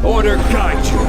Order guide you.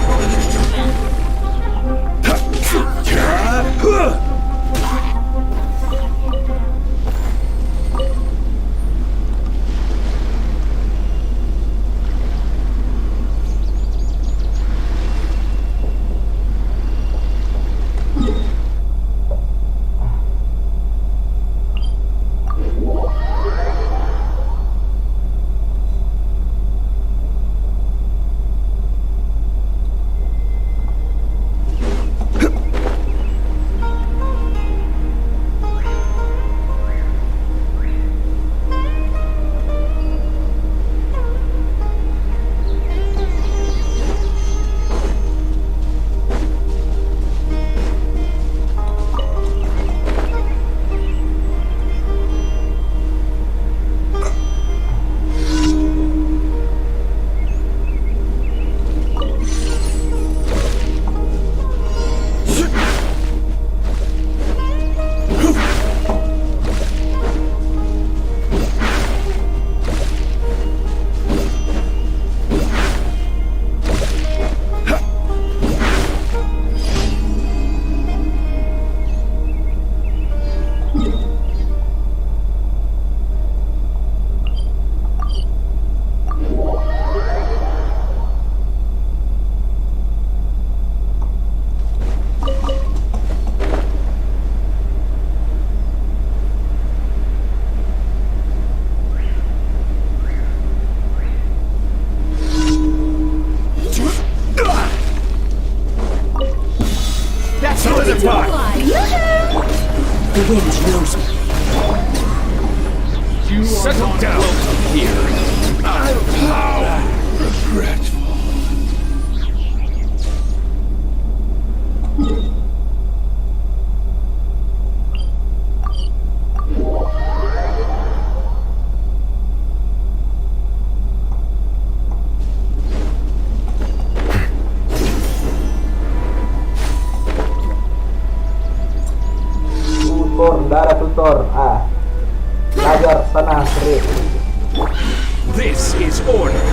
The wind knows me. You settle down. Welcome here. How regretful. Darah tutor. Belajar sana seri. This is order.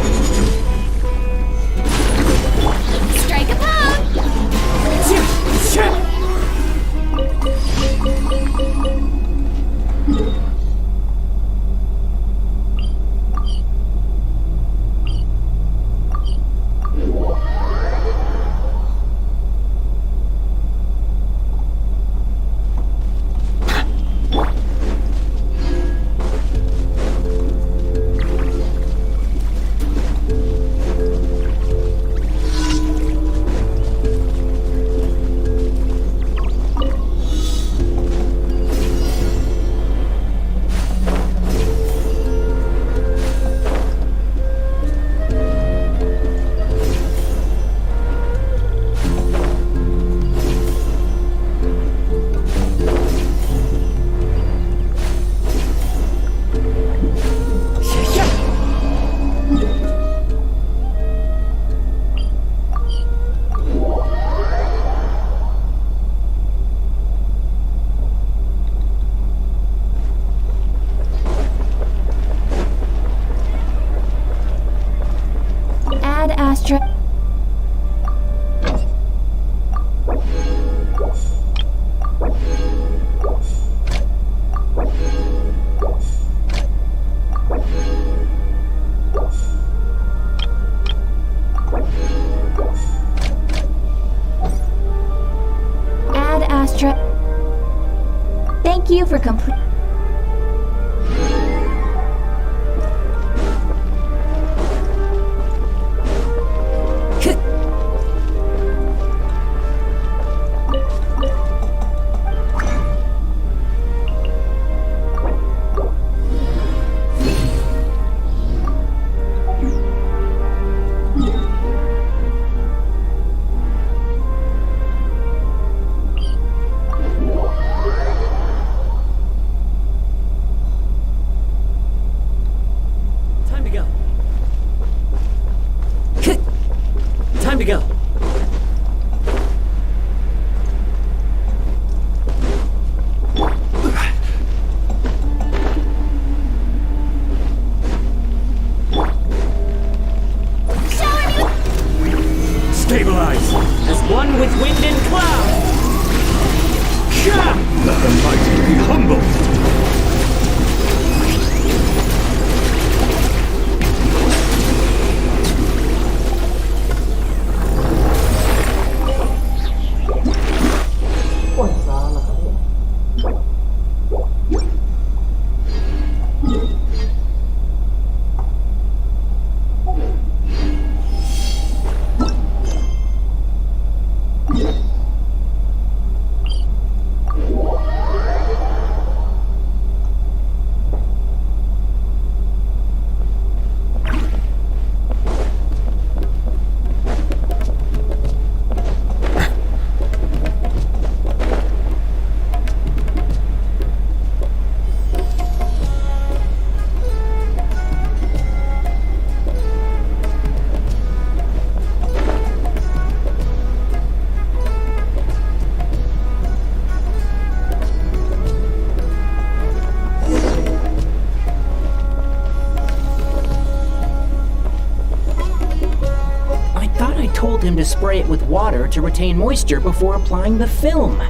told him to spray it with water to retain moisture before applying the film.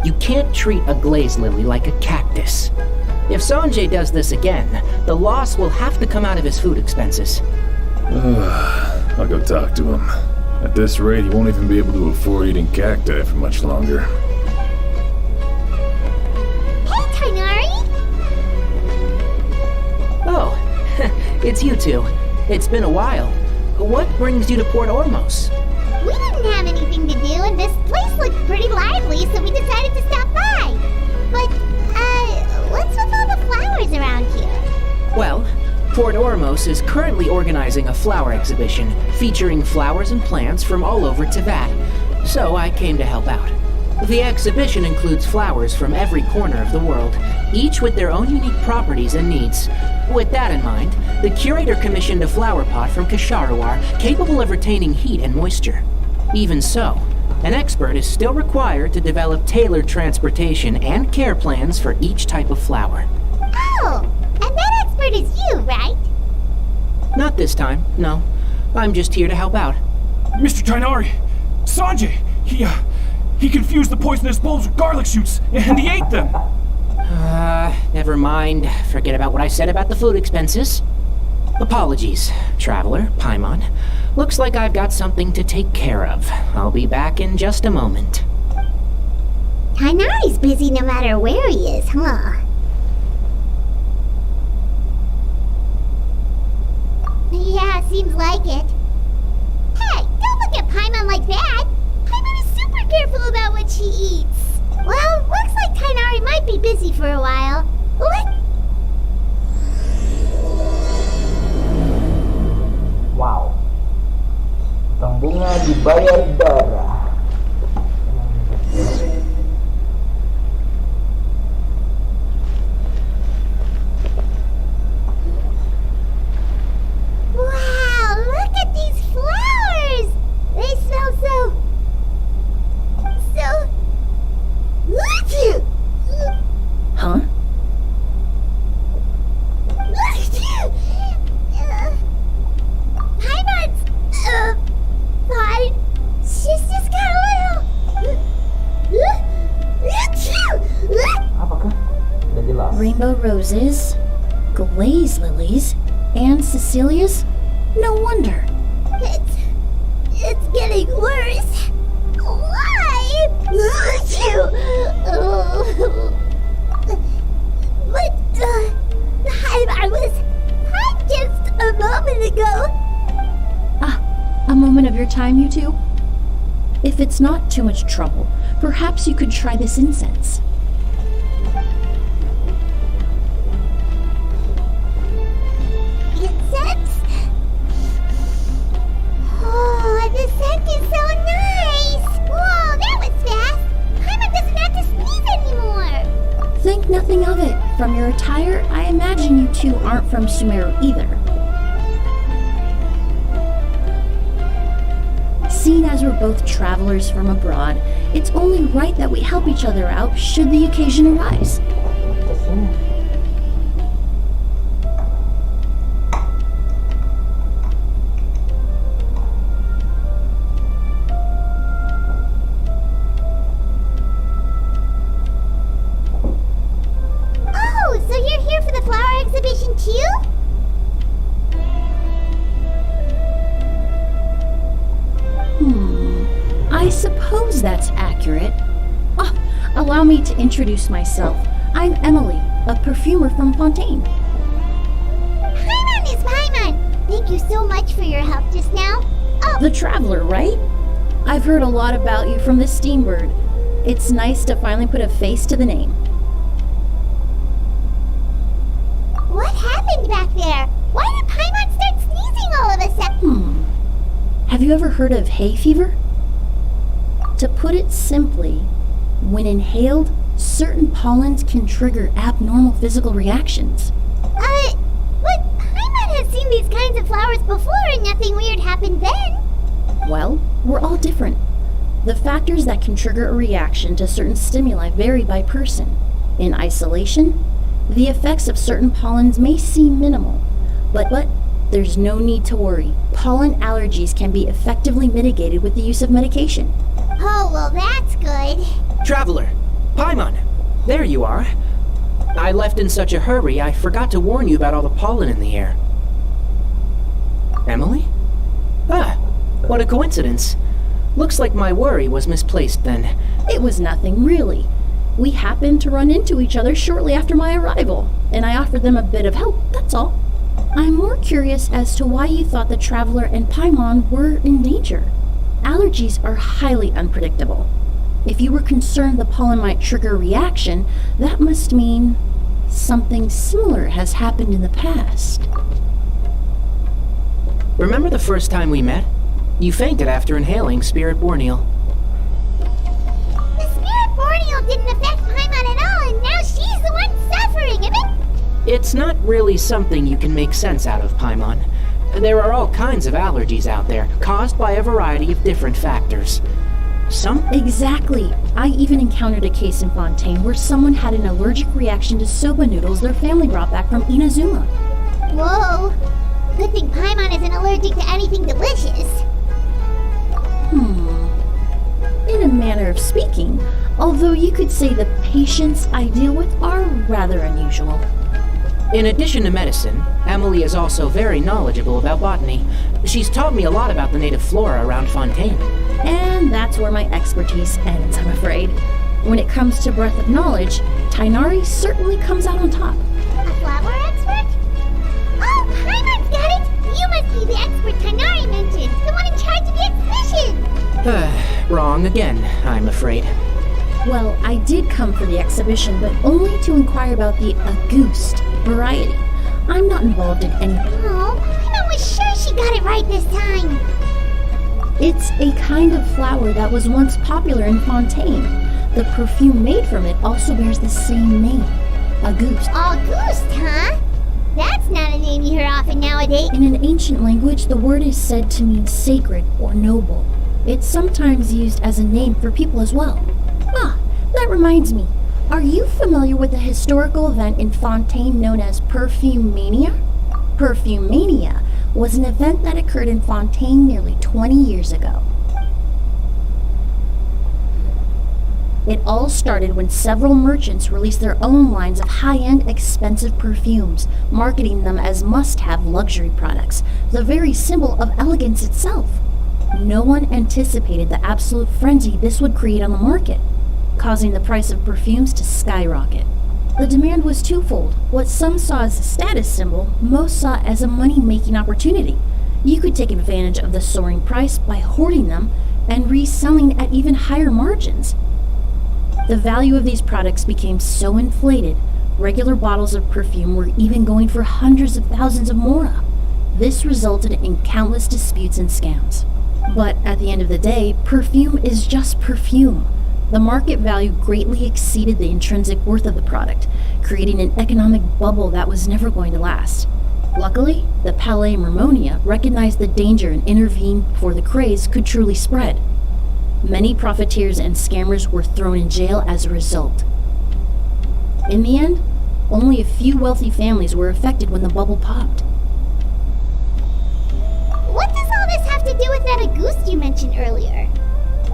You can't treat a glaze lily like a cactus. If Sanjay does this again, the loss will have to come out of his food expenses. I'll go talk to him. At this rate, he won't even be able to afford eating cacti for much longer. Hey, Tainari! Oh, it's you two. It's been a while. What brings you to Port Ormos? We didn't have anything to do, and this place looked pretty lively, so we decided to stop by. But, what's with all the flowers around here? Well, Port Ormos is currently organizing a flower exhibition featuring flowers and plants from all over Teyvat, so I came to help out. The exhibition includes flowers from every corner of the world, each with their own unique properties and needs. With that in mind, the curator commissioned a flower pot from Kasharawar capable of retaining heat and moisture. Even so, an expert is still required to develop tailored transportation and care plans for each type of flower. Oh, and that expert is you, right? Not this time, no. I'm just here to help out. Mr. Tainari! Sanjay! He confused the poisonous bulbs with garlic shoots, and he ate them! Never mind. Forget about what I said about the food expenses. Apologies, Traveler, Paimon. Looks like I've got something to take care of. I'll be back in just a moment. Tainari's busy no matter where he is, huh? Yeah, seems like it. Hey, don't look at Paimon like that! Paimon is super careful about what she eats. Well, looks like Tainari might be busy for a while. Wow. Utang bunga dibayar darah. Wow, look at these flowers! They smell so... Huh? Paimon's... fine. She's just got a little... Apakah? Udah jelas. Rainbow roses, glaze lilies, and Cecilia's? No wonder. It's getting worse. Why? But, I was fine just a moment ago. A moment of your time, you two? If it's not too much trouble, perhaps you could try this incense. Incense? Oh, the scent is so nice! Whoa, that was fast! Paimon doesn't have to sneeze anymore! Think nothing of it. From your attire, I imagine you two aren't from Sumeru either. Seeing as we're both travelers from abroad, it's only right that we help each other out should the occasion arise. Oh, so you're here for the flower exhibition too? I suppose that's accurate. Oh, allow me to introduce myself. I'm Emilie, a perfumer from Fontaine. Paimon is Paimon! Thank you so much for your help just now. Oh, The Traveler, right? I've heard a lot about you from the Steambird. It's nice to finally put a face to the name. what happened back there? Why did Paimon start sneezing all of a sudden? Have you ever heard of hay fever? To put it simply, when inhaled, certain pollens can trigger abnormal physical reactions. But Paimon has seen these kinds of flowers before and nothing weird happened then. Well, we're all different. The factors that can trigger a reaction to certain stimuli vary by person. In isolation, the effects of certain pollens may seem minimal, but there's no need to worry. pollen allergies can be effectively mitigated with the use of medication. Oh, well, that's good. Traveler, Paimon, there you are. I left in such a hurry, I forgot to warn you about all the pollen in the air. Emilie? Ah, what a coincidence. Looks like my worry was misplaced then. It was nothing, really. We happened to run into each other shortly after my arrival, and I offered them a bit of help, that's all. I'm more curious as to why you thought the Traveler and Paimon were in danger. Allergies are highly unpredictable. If you were concerned the pollen might trigger a reaction, that must mean something similar has happened in the past. Remember the first time we met? You fainted after inhaling Spirit Borneal. The Spirit Borneal didn't affect Paimon at all, and now she's the one suffering, isn't it? It's not really something you can make sense out of, Paimon. There are all kinds of allergies out there, caused by a variety of different factors. Exactly. I even encountered a case in Fontaine where someone had an allergic reaction to soba noodles their family brought back from Inazuma. Whoa. Good thing Paimon isn't allergic to anything delicious. In a manner of speaking, although you could say the patients I deal with are rather unusual. In addition to medicine, Emilie is also very knowledgeable about botany. She's taught me a lot about the native flora around Fontaine. And that's where my expertise ends, I'm afraid. When it comes to breadth of knowledge, Tighnari certainly comes out on top. A flower expert? Oh, Paimon's got it! You must be the expert Tighnari mentioned, the one in charge of the exhibition! Wrong again, I'm afraid. Well, I did come for the exhibition, but only to inquire about the Auguste variety. I'm not involved in any... Oh, Paimon was sure she got it right this time! It's a kind of flower that was once popular in Fontaine. The perfume made from it also bears the same name, Auguste. Auguste, huh? That's not a name you hear often nowadays. In an ancient language, the word is said to mean sacred or noble. It's sometimes used as a name for people as well. Ah, that reminds me. Are you familiar with the historical event in Fontaine known as Perfume Mania? Perfume Mania was an event that occurred in Fontaine nearly 20 years ago. It all started when several merchants released their own lines of high-end, expensive perfumes, marketing them as must-have luxury products, the very symbol of elegance itself. No one anticipated the absolute frenzy this would create on the market, causing the price of perfumes to skyrocket. The demand was twofold. What some saw as a status symbol, most saw as a money-making opportunity. You could take advantage of the soaring price by hoarding them and reselling at even higher margins. The value of these products became so inflated, regular bottles of perfume were even going for hundreds of thousands of mora. This resulted in countless disputes and scams. But at the end of the day, perfume is just perfume. The market value greatly exceeded the intrinsic worth of the product, creating an economic bubble that was never going to last. Luckily, the Palais Mermonia recognized the danger and intervened before the craze could truly spread. Many profiteers and scammers were thrown in jail as a result. In the end, only a few wealthy families were affected when the bubble popped. What does all this have to do with that Auguste you mentioned earlier?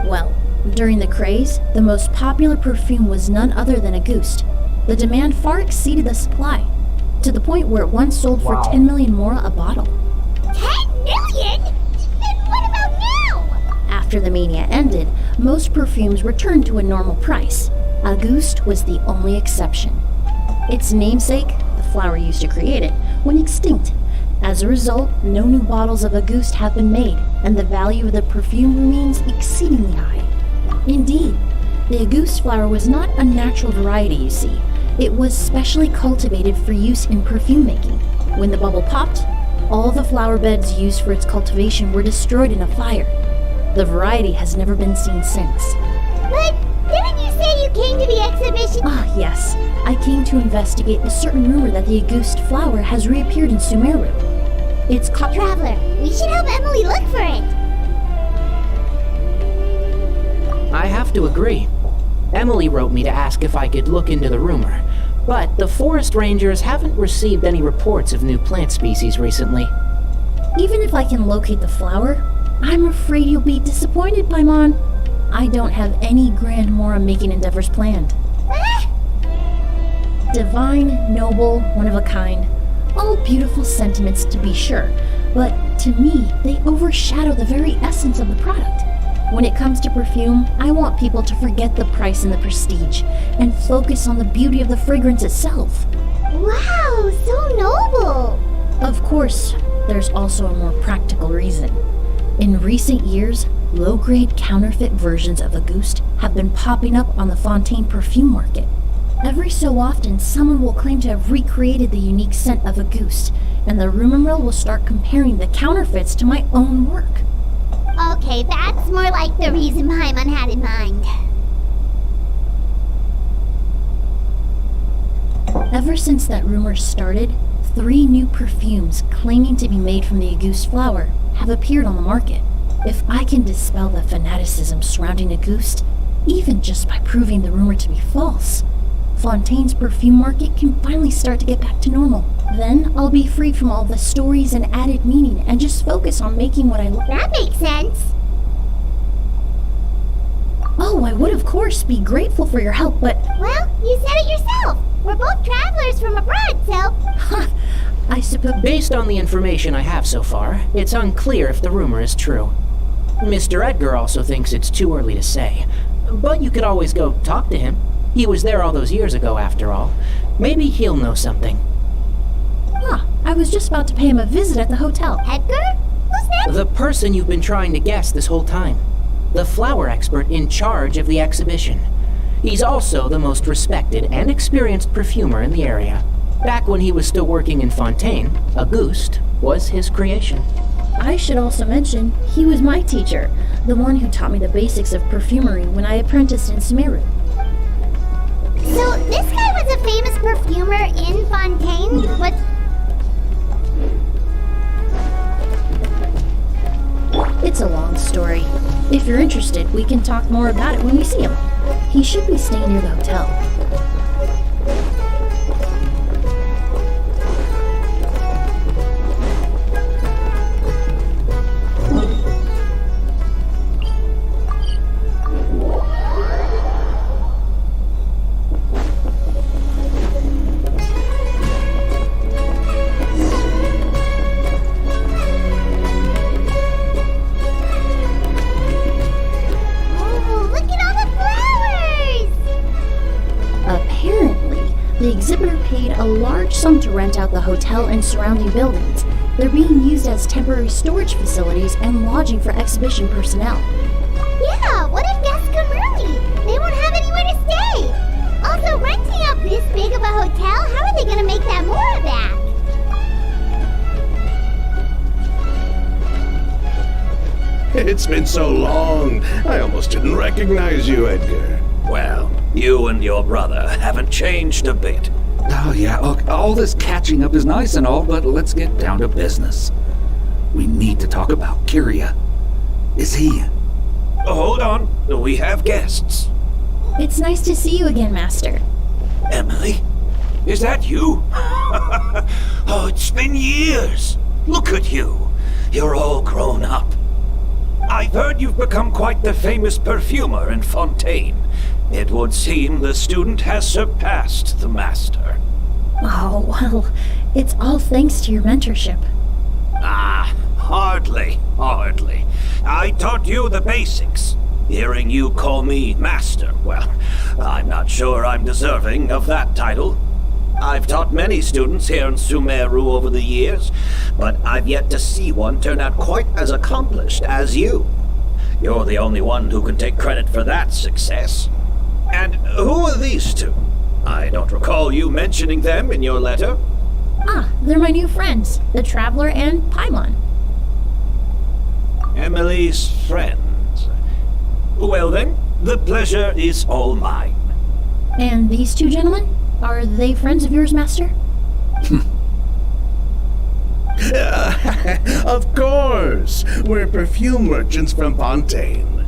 Well, during the craze, the most popular perfume was none other than Auguste. The demand far exceeded the supply, to the point where it once sold for 10 million mora a bottle. 10 million? Then what about now? After the mania ended, most perfumes returned to a normal price. Auguste was the only exception. Its namesake, the flower used to create it, went extinct. As a result, no new bottles of Auguste have been made, and the value of the perfume remains exceedingly high. Indeed, the Auguste flower was not a natural variety, you see. It was specially cultivated for use in perfume making. When the bubble popped, all the flower beds used for its cultivation were destroyed in a fire. The variety has never been seen since. But didn't you say you came to the exhibition? Ah, yes. I came to investigate a certain rumor that the Auguste flower has reappeared in Sumeru. It's called... Traveler, we should help Emilie look for it. I have to agree. Emilie wrote me to ask if I could look into the rumor, but the forest rangers haven't received any reports of new plant species recently. Even if I can locate the flower, I'm afraid you'll be disappointed, Paimon. I don't have any grand Mora-making endeavors planned. Divine, noble, one of a kind. All beautiful sentiments to be sure, but to me, they overshadow the very essence of the product. When it comes to perfume, I want people to forget the price and the prestige, and focus on the beauty of the fragrance itself. Wow, so noble! Of course, there's also a more practical reason. In recent years, low-grade counterfeit versions of Auguste have been popping up on the Fontaine perfume market. Every so often, someone will claim to have recreated the unique scent of Auguste, and the rumor mill will start comparing the counterfeits to my own work. Okay, that's more like the reason Paimon had in mind. Ever since that rumor started, 3 new perfumes claiming to be made from the Auguste flower have appeared on the market. If I can dispel the fanaticism surrounding Auguste, even just by proving the rumor to be false, Fontaine's perfume market can finally start to get back to normal. Then I'll be free from all the stories and added meaning and just focus on making what I love. That makes sense. Oh, I would of course be grateful for your help, but Well, you said it yourself. We're both travelers from abroad, so... I suppose... Based on the information I have so far, it's unclear if the rumor is true. Mr. Edgar also thinks it's too early to say, but you could always go talk to him. He was there all those years ago, after all. Maybe he'll know something. I was just about to pay him a visit at the hotel. Edgar? Who's that? The person you've been trying to guess this whole time. The flower expert in charge of the exhibition. He's also the most respected and experienced perfumer in the area. Back when he was still working in Fontaine, Auguste was his creation. I should also mention, he was my teacher, the one who taught me the basics of perfumery when I apprenticed in Sumeru. So, this guy was a famous perfumer in Fontaine? What? It's a long story. If you're interested, we can talk more about it when we see him. He should be staying near the hotel. Oh, look at all the flowers! Apparently, the exhibitor paid a large sum to rent out the hotel and surrounding buildings. They're being used as temporary storage facilities and lodging for exhibition personnel. Yeah, what if guests come early? They won't have anywhere to stay. Also, renting out this big of a hotel, how are they gonna make that Mora back? It's been so long, I almost didn't recognize you, Edgar. Well, you and your brother haven't changed a bit. Oh yeah, look, all this catching up is nice and all, but let's get down to business. We need to talk about Kyria. Is he... Hold on, we have guests. It's nice to see you again, Master. Emilie? Is that you? Oh, it's been years. Look at you. You're all grown up. I've heard you've become quite the famous perfumer in Fontaine. It would seem the student has surpassed the master. Oh, well, it's all thanks to your mentorship. Ah, hardly. I taught you the basics. Hearing you call me master, well, I'm not sure I'm deserving of that title. I've taught many students here in Sumeru over the years, but I've yet to see one turn out quite as accomplished as you. You're the only one who can take credit for that success. And who are these two? I don't recall you mentioning them in your letter. They're my new friends, the Traveler and Paimon. Emilie's friends. Well then, the pleasure is all mine. And these two gentlemen? Are they friends of yours, Master? Of course! We're perfume merchants from Fontaine.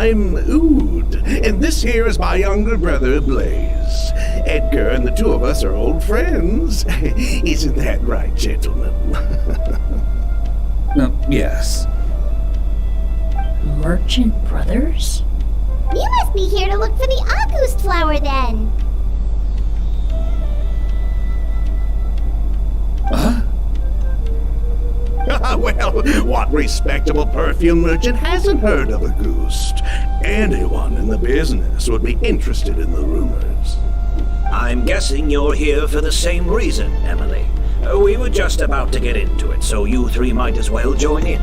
I'm Ood, and this here is my younger brother, Blaze. Edgar and the two of us are old friends. Isn't that right, gentlemen? Yes. Merchant brothers? You must be here to look for the August flower then. Well, what respectable perfume merchant hasn't heard of a Ghost? Anyone in the business would be interested in the rumors. I'm guessing you're here for the same reason, Emilie. We were just about to get into it, so you three might as well join in.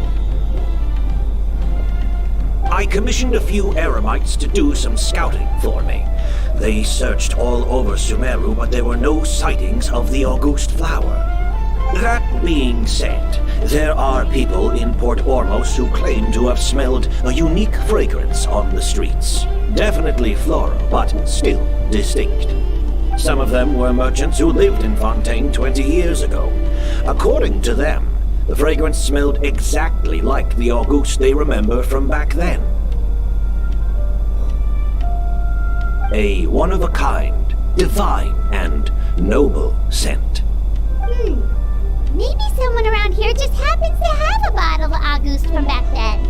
I commissioned a few Eremites to do some scouting for me. They searched all over Sumeru, but there were no sightings of the August flower. That being said, there are people in Port Ormos who claim to have smelled a unique fragrance on the streets. Definitely floral, but still distinct. Some of them were merchants who lived in Fontaine 20 years ago. According to them, the fragrance smelled exactly like the August they remember from back then. A one-of-a-kind, divine, and noble scent. Maybe someone around here just happens to have a bottle of August from back then.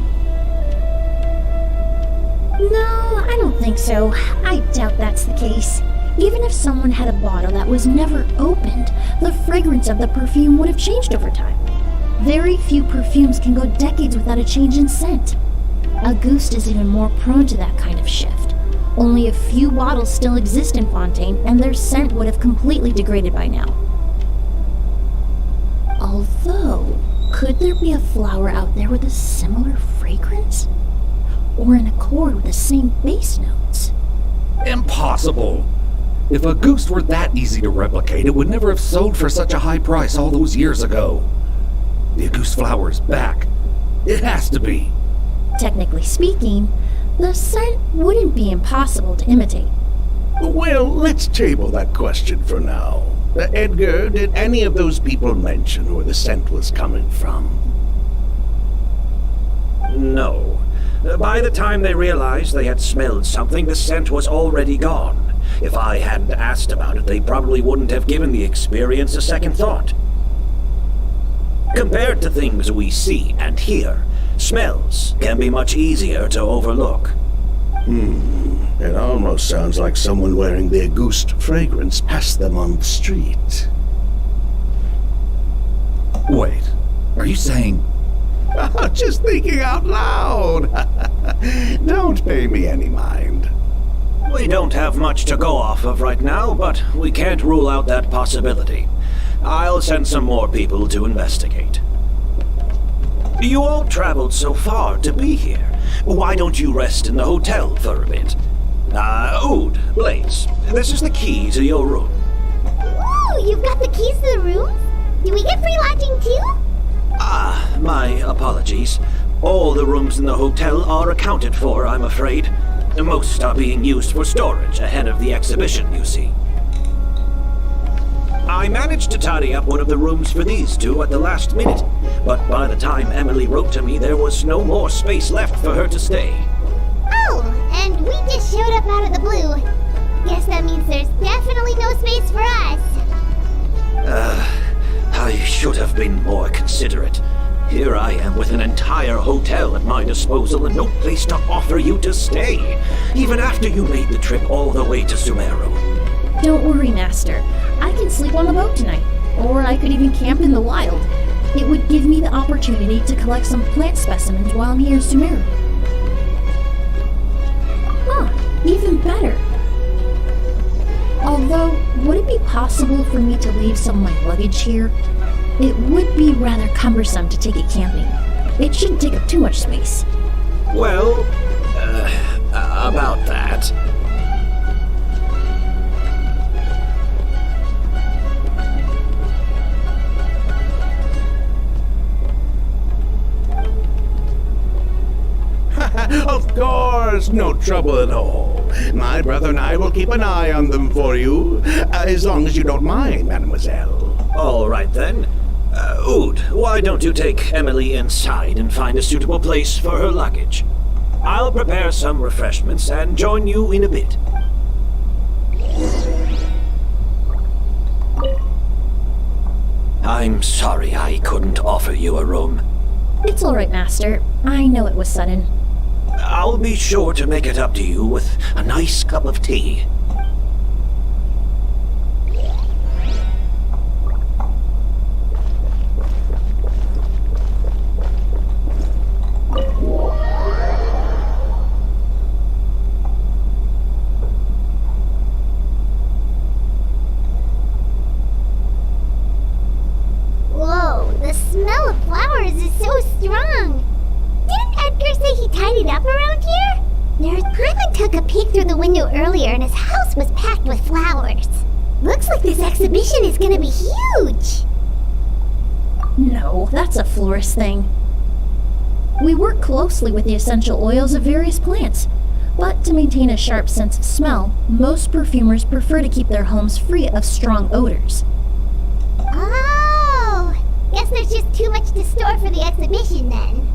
No, I don't think so. I doubt that's the case. Even if someone had a bottle that was never opened, the fragrance of the perfume would have changed over time. Very few perfumes can go decades without a change in scent. August is even more prone to that kind of shift. Only a few bottles still exist in Fontaine, and their scent would have completely degraded by now. Although, could there be a flower out there with a similar fragrance? Or in accord with the same base notes? Impossible! If a Ghost were that easy to replicate, it would never have sold for such a high price all those years ago. The August flower's back. It has to be. Technically speaking, the scent wouldn't be impossible to imitate. Well, let's table that question for now. Edgar, did any of those people mention where the scent was coming from? No. By the time they realized they had smelled something, the scent was already gone. If I hadn't asked about it, they probably wouldn't have given the experience a second thought. Compared to things we see and hear, smells can be much easier to overlook. It almost sounds like someone wearing the August fragrance passed them on the street. Wait, are you saying... Just thinking out loud. Don't pay me any mind. We don't have much to go off of right now, but we can't rule out that possibility. I'll send some more people to investigate. You all traveled so far to be here. Why don't you rest in the hotel for a bit? Ood, Blaze, this is the key to your room. Ooh, you've got the keys to the room? Do we get free lodging too? My apologies. All the rooms in the hotel are accounted for, I'm afraid. Most are being used for storage ahead of the exhibition, you see. I managed to tidy up one of the rooms for these two at the last minute, but by the time Emilie wrote to me, there was no more space left for her to stay. Oh, and we just showed up out of the blue. Guess that means there's definitely no space for us. I should have been more considerate. Here I am with an entire hotel at my disposal and no place to offer you to stay, even after you made the trip all the way to Sumeru. Don't worry, Master. I can sleep on the boat tonight, or I could even camp in the wild. It would give me the opportunity to collect some plant specimens while I'm here in Sumeru. Even better. Although, would it be possible for me to leave some of my luggage here? It would be rather cumbersome to take it camping. It shouldn't take up too much space. Well, about that. Of course, no trouble at all. My brother and I will keep an eye on them for you, as long as you don't mind, mademoiselle. All right then. Ood, why don't you take Emilie inside and find a suitable place for her luggage? I'll prepare some refreshments and join you in a bit. I'm sorry I couldn't offer you a room. It's all right, Master. I know it was sudden. I'll be sure to make it up to you with a nice cup of tea. Whoa, the smell of flowers is so strong. Didn't Edgar say he tidied up around here? Paimon took a peek through the window earlier and his house was packed with flowers. Looks like this exhibition is gonna be huge. No, that's a florist thing. We work closely with the essential oils of various plants, but to maintain a sharp sense of smell, most perfumers prefer to keep their homes free of strong odors. Oh, guess there's just too much to store for the exhibition then.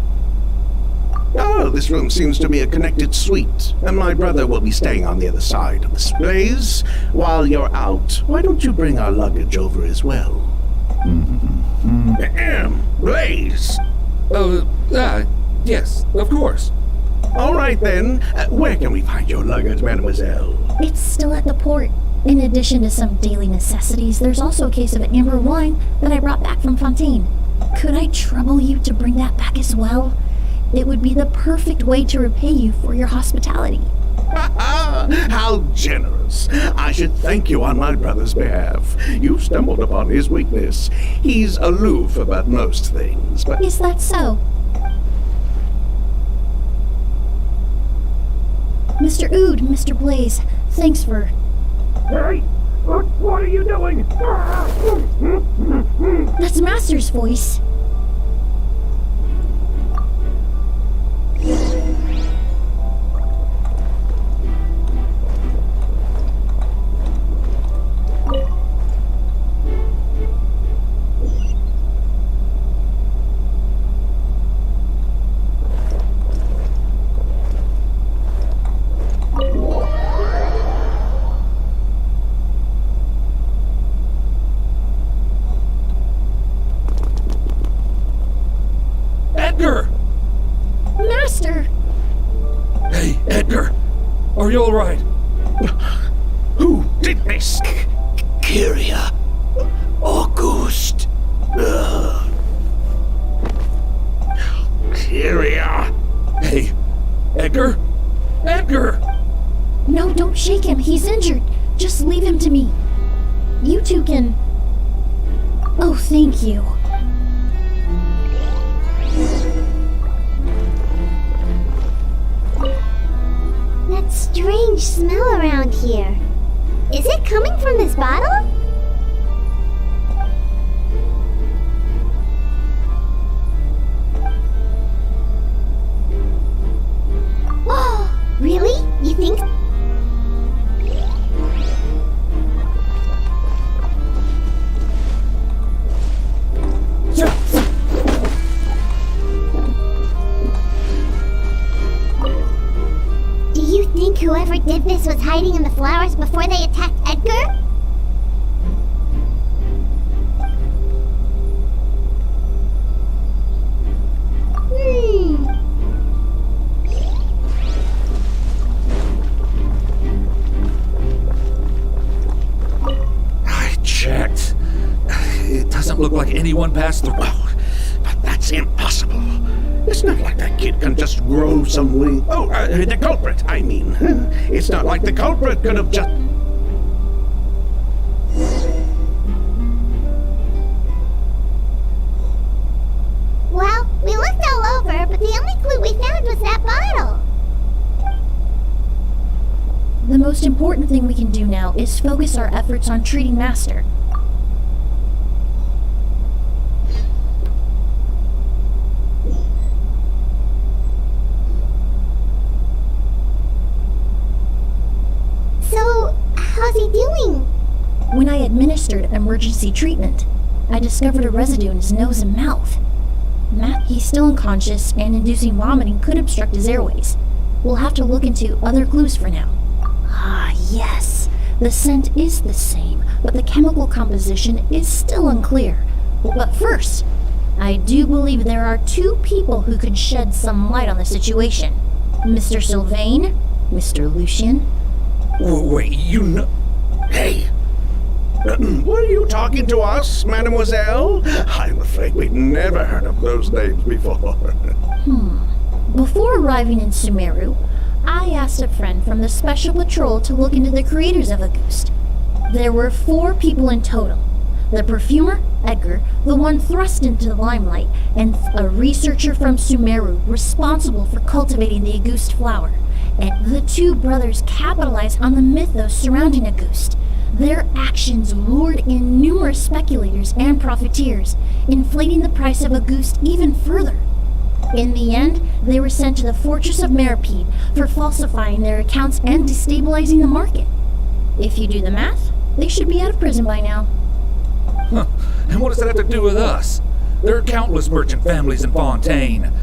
Oh, this room seems to be a connected suite, and my brother will be staying on the other side of this Blaze. While you're out, why don't you bring our luggage over as well? Blaze! Yes, of course. All right then, where can we find your luggage, mademoiselle? It's still at the port. In addition to some daily necessities, there's also a case of amber wine that I brought back from Fontaine. Could I trouble you to bring that back as well? It would be the perfect way to repay you for your hospitality. How generous! I should thank you on my brother's behalf. You stumbled upon his weakness. He's aloof about most things, but... Is that so? Mr. Ood, Mr. Blaze, thanks for... Hey! What are you doing? That's Master's voice. Edgar! Master! Hey, Edgar! Are you alright? Who did this? Kyria. August. Kyria! Hey, Edgar? Edgar! No, don't shake him. He's injured. Just leave him to me. You two can... Oh, thank you. That strange smell around here. Is it coming from this bottle? Oh, really? You think? Do you think whoever did this was hiding in the flowers before they attacked Edgar? I checked. It doesn't look like anyone passed through. Oh, but that's impossible. It's not like that kid can just grow some wing. Oh, the culprit, I mean. It's not like the culprit could have just... Well, we looked all over, but the only clue we found was that bottle. The most important thing we can do now is focus our efforts on treating Master. So, how's he doing? When I administered emergency treatment, I discovered a residue in his nose and mouth. He's still unconscious, and inducing vomiting could obstruct his airways. We'll have to look into other clues for now. Ah, yes. The scent is the same, but the chemical composition is still unclear. But first, I do believe there are 2 people who could shed some light on the situation. Mr. Sylvain, Mr. Lucien. Wait, you know... Hey! Were you talking to us, mademoiselle? I'm afraid we'd never heard of those names before. Before arriving in Sumeru, I asked a friend from the Special Patrol to look into the creators of Auguste. There were 4 people in total. The perfumer, Edgar, the one thrust into the limelight, and a researcher from Sumeru responsible for cultivating the Auguste flower. And the 2 brothers capitalized on the mythos surrounding Auguste. Their actions lured in numerous speculators and profiteers, inflating the price of Auguste even further. In the end, they were sent to the fortress of Meripede for falsifying their accounts and destabilizing the market. If you do the math, they should be out of prison by now. Huh. And what does that have to do with us? There are countless merchant families in Fontaine.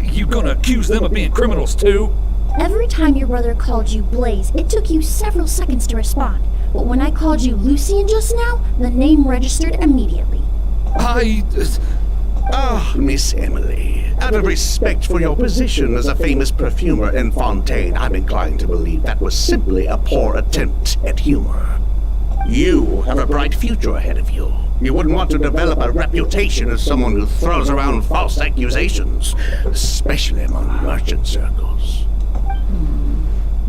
You gonna accuse them of being criminals too? Every time your brother called you Blaze, it took you several seconds to respond. But when I called you Lucien just now, the name registered immediately. Miss Emilie, out of respect for your position as a famous perfumer in Fontaine, I'm inclined to believe that was simply a poor attempt at humor. You have a bright future ahead of you. You wouldn't want to develop a reputation as someone who throws around false accusations, especially among merchant circles.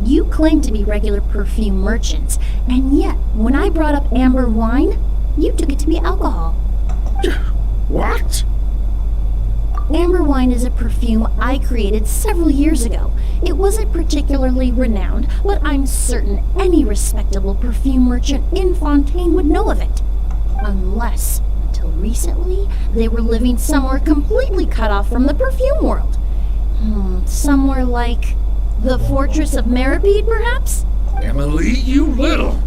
You claim to be regular perfume merchants, and yet, when I brought up amber wine, you took it to be alcohol. What? Amber wine is a perfume I created several years ago. It wasn't particularly renowned, but I'm certain any respectable perfume merchant in Fontaine would know of it. Unless, until recently, they were living somewhere completely cut off from the perfume world. Somewhere like the fortress of Meripede, perhaps? Emilie, you little...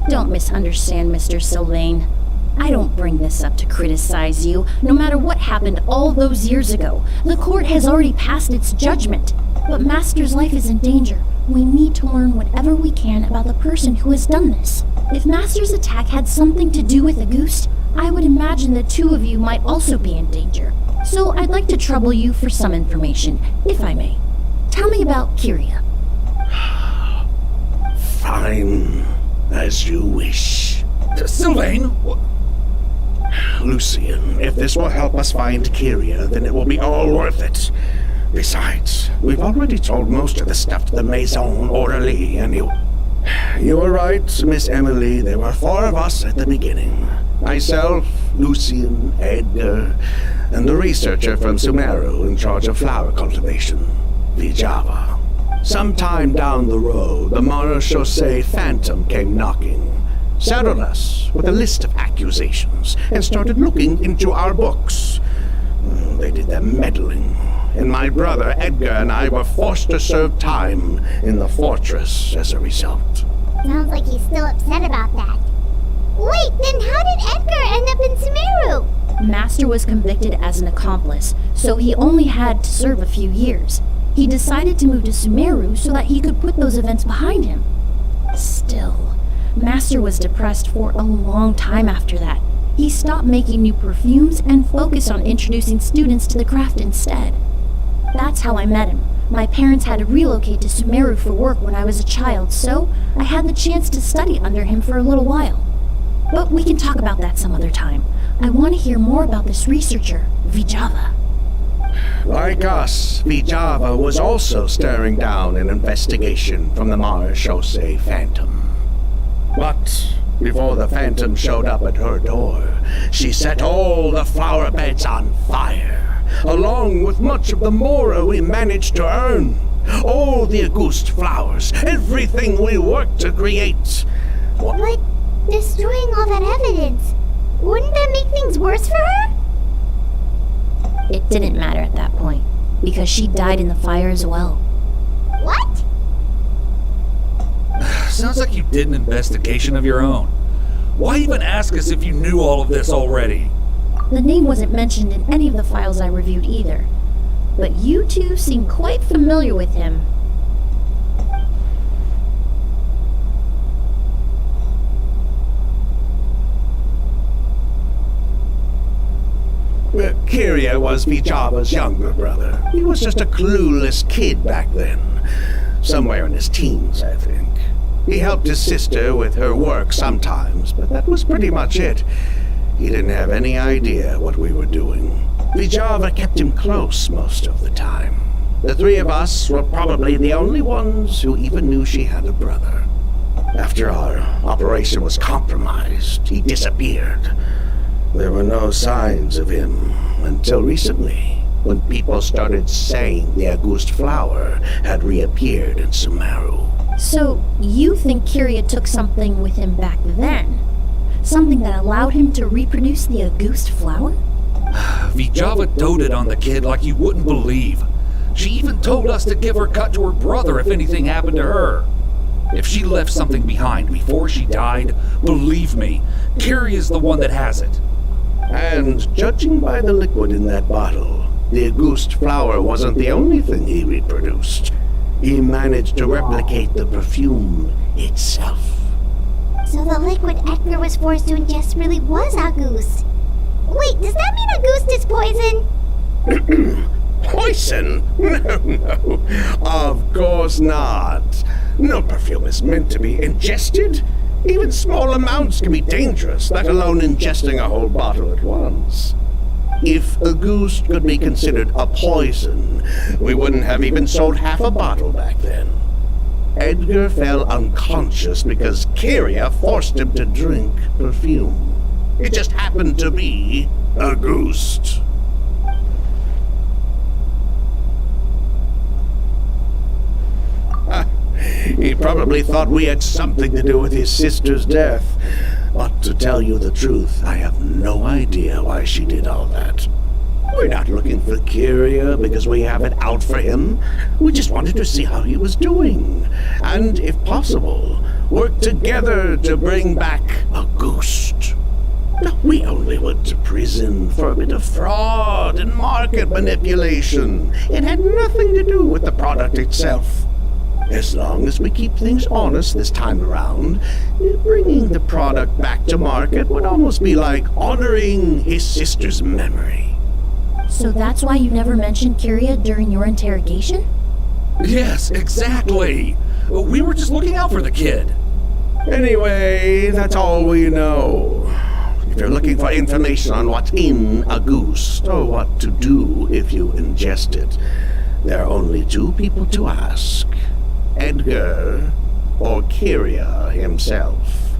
Don't misunderstand, Mr. Sylvain. I don't bring this up to criticize you, no matter what happened all those years ago. The court has already passed its judgment. But Master's life is in danger. We need to learn whatever we can about the person who has done this. If Master's attack had something to do with Auguste, I would imagine the 2 of you might also be in danger. So I'd like to trouble you for some information, if I may. Tell me about Kyria. Fine. As you wish. Sylvain? Lucien, if this will help us find Kyria, then it will be all worth it. Besides, we've already told most of the stuff to the Maison Orderly, and you were right, Miss Emilie. There were 4 of us at the beginning. Myself, Lucien, Edgar, and the researcher from Sumeru in charge of flower cultivation, Vijava. Sometime down the road, the Marechaussee Phantom came knocking, saddled us with a list of accusations, and started looking into our books. They did their meddling, and my brother Edgar and I were forced to serve time in the fortress as a result. Sounds like he's still upset about that. Wait, then how did Edgar end up in Sumeru? Master was convicted as an accomplice, so he only had to serve a few years. He decided to move to Sumeru so that he could put those events behind him. Still, Master was depressed for a long time after that. He stopped making new perfumes and focused on introducing students to the craft instead. That's how I met him. My parents had to relocate to Sumeru for work when I was a child, so I had the chance to study under him for a little while. But we can talk about that some other time. I want to hear more about this researcher, Vijava. Like us, Vijava was also staring down an investigation from the Marechaussee Phantom. But before the Phantom showed up at her door, she set all the flower beds on fire, along with much of the mora we managed to earn. All the Auguste flowers, everything we worked to create. But destroying all that evidence, wouldn't that make things worse for her? It didn't matter at that point, because she died in the fire as well. What? Sounds like you did an investigation of your own. Why even ask us if you knew all of this already? The name wasn't mentioned in any of the files I reviewed either. But you two seem quite familiar with him. Kyria was Vijava's younger brother. He was just a clueless kid back then. Somewhere in his teens, I think. He helped his sister with her work sometimes, but that was pretty much it. He didn't have any idea what we were doing. Vijava kept him close most of the time. The three of us were probably the only ones who even knew she had a brother. After our operation was compromised, he disappeared. There were no signs of him until recently, when people started saying the August flower had reappeared in Sumeru. So, you think Kyria took something with him back then? Something that allowed him to reproduce the August flower? Vijava doted on the kid like you wouldn't believe. She even told us to give her cut to her brother if anything happened to her. If she left something behind before she died, believe me, Kyria's the one that has it. And judging by the liquid in that bottle, the August flower wasn't the only thing he reproduced. He managed to replicate the perfume itself. So the liquid Edgar was forced to ingest really was August. Wait, does that mean August is poison? Poison? No. Of course not. No perfume is meant to be ingested. Even small amounts can be dangerous, let alone ingesting a whole bottle at once. If August could be considered a poison, we wouldn't have even sold half a bottle back then. Edgar fell unconscious because Kyria forced him to drink perfume. It just happened to be August. He probably thought we had something to do with his sister's death. But to tell you the truth, I have no idea why she did all that. We're not looking for Kyria because we have it out for him. We just wanted to see how he was doing. And, if possible, work together to bring back August. We only went to prison for a bit of fraud and market manipulation. It had nothing to do with the product itself. As long as we keep things honest this time around, bringing the product back to market would almost be like honoring his sister's memory. So that's why you never mentioned Kyria during your interrogation? Yes, exactly. We were just looking out for the kid. Anyway, that's all we know. If you're looking for information on what's in August, or what to do if you ingest it, there are only two people to ask. Edgar or Kyria himself.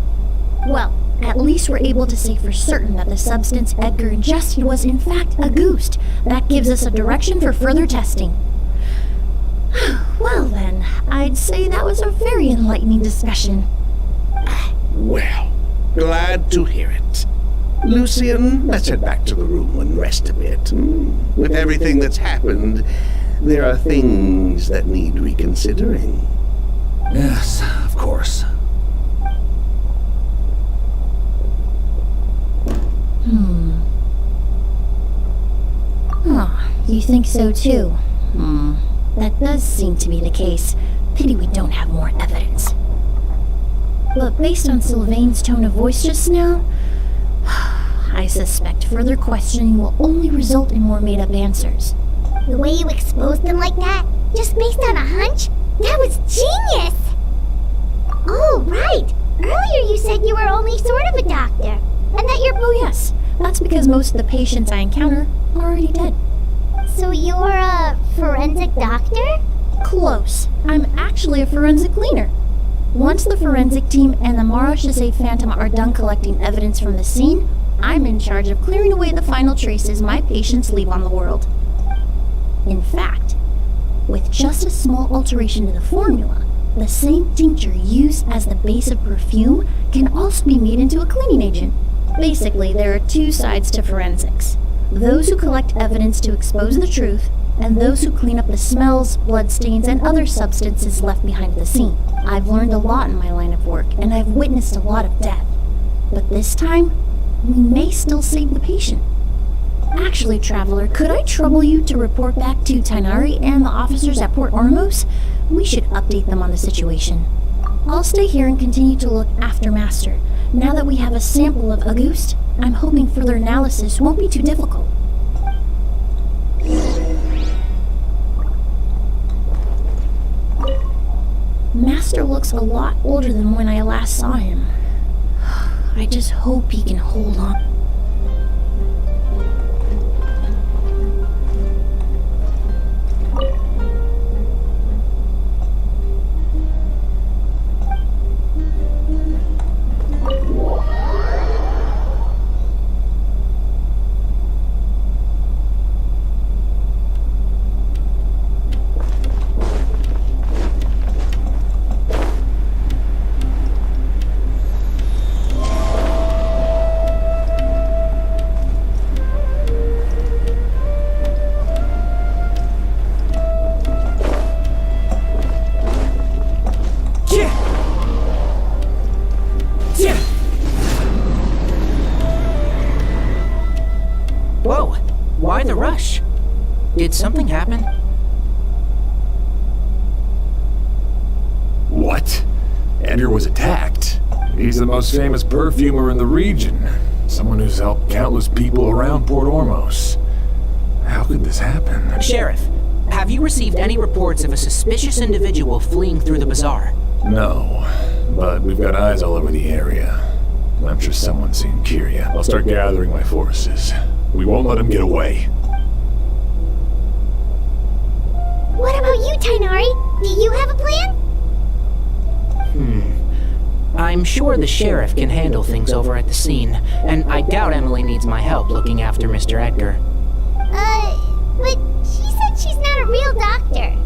Well, at least we're able to say for certain that the substance Edgar ingested was in fact August. That gives us a direction for further testing. Well then, I'd say that was a very enlightening discussion. Well, glad to hear it. Lucian, let's head back to the room and rest a bit. With everything that's happened, there are things that need reconsidering. Yes, of course. You think so too? That does seem to be the case. Pity we don't have more evidence. But based on Sylvain's tone of voice just now, I suspect further questioning will only result in more made-up answers. The way you exposed them like that, just based on a hunch, that was genius! Oh, right! Earlier you said you were only sort of a doctor, and that you're... Oh yes, that's because most of the patients I encounter are already dead. So you're a forensic doctor? Close. I'm actually a forensic cleaner. Once the forensic team and the Marachese Phantom are done collecting evidence from the scene, I'm in charge of clearing away the final traces my patients leave on the world. In fact, with just a small alteration to the formula, the same tincture used as the base of perfume can also be made into a cleaning agent. Basically, there are two sides to forensics. Those who collect evidence to expose the truth, and those who clean up the smells, bloodstains, and other substances left behind at the scene. I've learned a lot in my line of work, and I've witnessed a lot of death. But this time, we may still save the patient. Actually, Traveler, could I trouble you to report back to Tainari and the officers at Port Ormos? We should update them on the situation. I'll stay here and continue to look after Master. Now that we have a sample of Auguste, I'm hoping further analysis won't be too difficult. Master looks a lot older than when I last saw him. I just hope he can hold on. Whoa! Why the rush? Did something happen? What? Ambra was attacked. He's the most famous perfumer in the region. Someone who's helped countless people around Port Ormos. How could this happen? Sheriff, have you received any reports of a suspicious individual fleeing through the bazaar? No, but we've got eyes all over the area. I'm sure someone's seen Kyria. I'll start gathering my forces. We won't let him get away. What about you, Tainari? Do you have a plan? I'm sure the sheriff can handle things over at the scene, and I doubt Emilie needs my help looking after Mr. Edgar. But she said she's not a real doctor.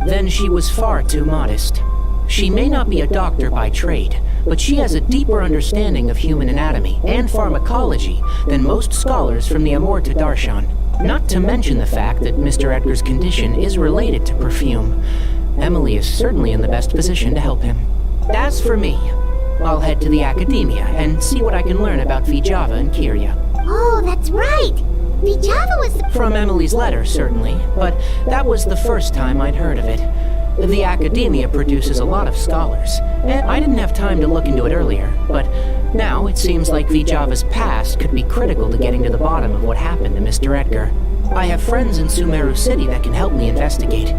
Then she was far too modest. She may not be a doctor by trade, but she has a deeper understanding of human anatomy and pharmacology than most scholars from the Amorta Darshan. Not to mention the fact that Mr. Edgar's condition is related to perfume. Emilie is certainly in the best position to help him. As for me, I'll head to the academia and see what I can learn about Vijava and Kyria. Oh, that's right! Vijava was From Emilie's letter, certainly, but that was the first time I'd heard of it. The academia produces a lot of scholars, and I didn't have time to look into it earlier, but now it seems like Vijava's past could be critical to getting to the bottom of what happened to Mr. Edgar. I have friends in Sumeru City that can help me investigate.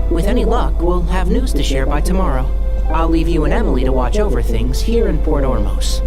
With any luck, we'll have news to share by tomorrow. I'll leave you and Emilie to watch over things here in Port Ormos.